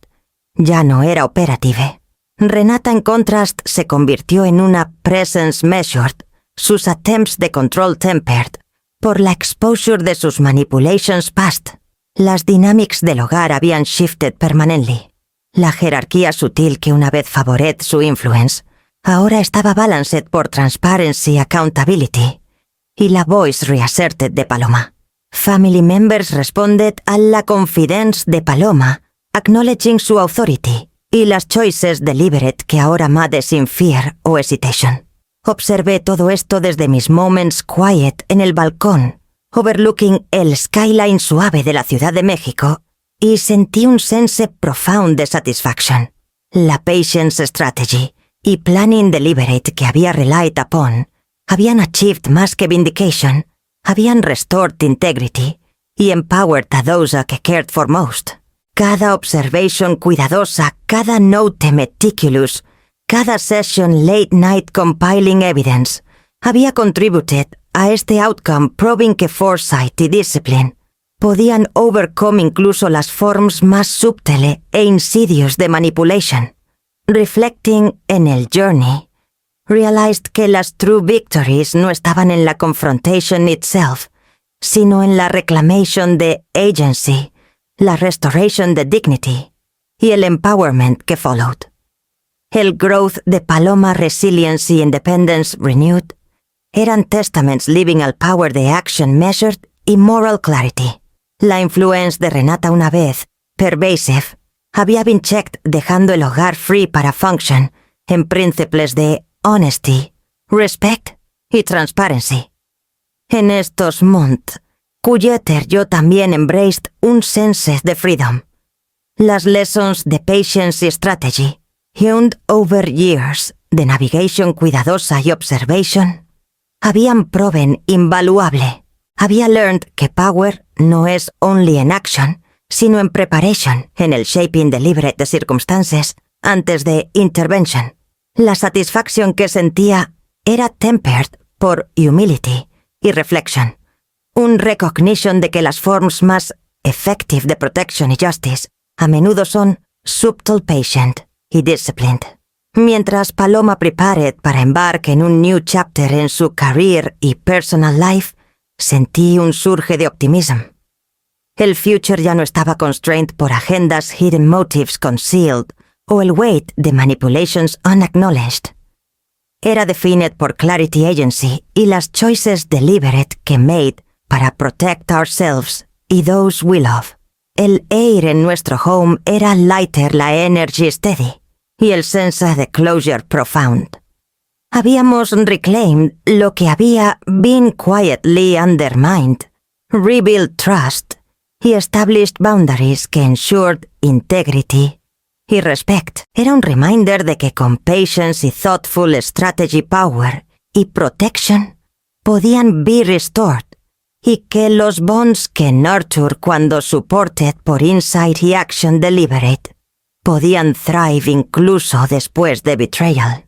ya no era operative. Renata, en contrast, se convirtió en una presence measured, sus attempts de control tempered, por la exposure de sus manipulations past. Las dynamics del hogar habían shifted permanently. La jerarquía sutil que una vez favored su influence, ahora estaba balanced por transparency, accountability, y la voice reasserted de Paloma. Family members responded a la confidence de Paloma, acknowledging su authority, y las choices deliberate que ahora made sin fear o hesitation. Observé todo esto desde mis moments quiet en el balcón, overlooking el skyline suave de la Ciudad de México, y sentí un sense profound de satisfaction. La patience strategy y planning deliberate que había relied upon habían achieved más que vindication, habían restored integrity y empowered a those que cared for most. Cada observation cuidadosa, cada note meticulous, cada session late night compiling evidence había contributed a este outcome, proving que foresight y discipline podían overcome incluso las forms más subtile e insidious de manipulation. Reflecting en el journey, realized que las true victories no estaban en la confrontation itself, sino en la reclamation de agency, la restoration de dignity y el empowerment que followed. el growth de Paloma Resilience y Independence Renewed eran testaments living al power de action measured y moral clarity. La influence de Renata una vez, pervasive, había been checked dejando el hogar free para function en principios de honesty, respect y transparency. En estos months, Cuyeter yo también embraced un sense de freedom. Las lessons de patience y strategy, honed over years de navigation cuidadosa y observation, habían proven invaluable. Había learned que power no es only en action, sino en preparation, en el shaping deliberate de circunstances, antes de intervention. La satisfacción que sentía era tempered por humility y reflection, un recognition de que las forms más effective de protection y justice a menudo son subtle patient y disciplined. Mientras Paloma prepared para embarcar en un new chapter en su career y personal life, sentí un surge de optimism. El future ya no estaba constrained por agendas hidden motives concealed o el weight de manipulations unacknowledged. Era defined por clarity agency y las choices deliberate que made para protect ourselves y those we love. El air en nuestro home era lighter, la energy steady y el sense de closure profound. Habíamos reclaimed lo que había been quietly undermined, rebuilt trust y established boundaries que ensured integrity y respect. Era un reminder de que con patience y thoughtful strategy power y protection podían be restored y que los bonds que nurture cuando supported por insight y action deliberate podían thrive incluso después de betrayal.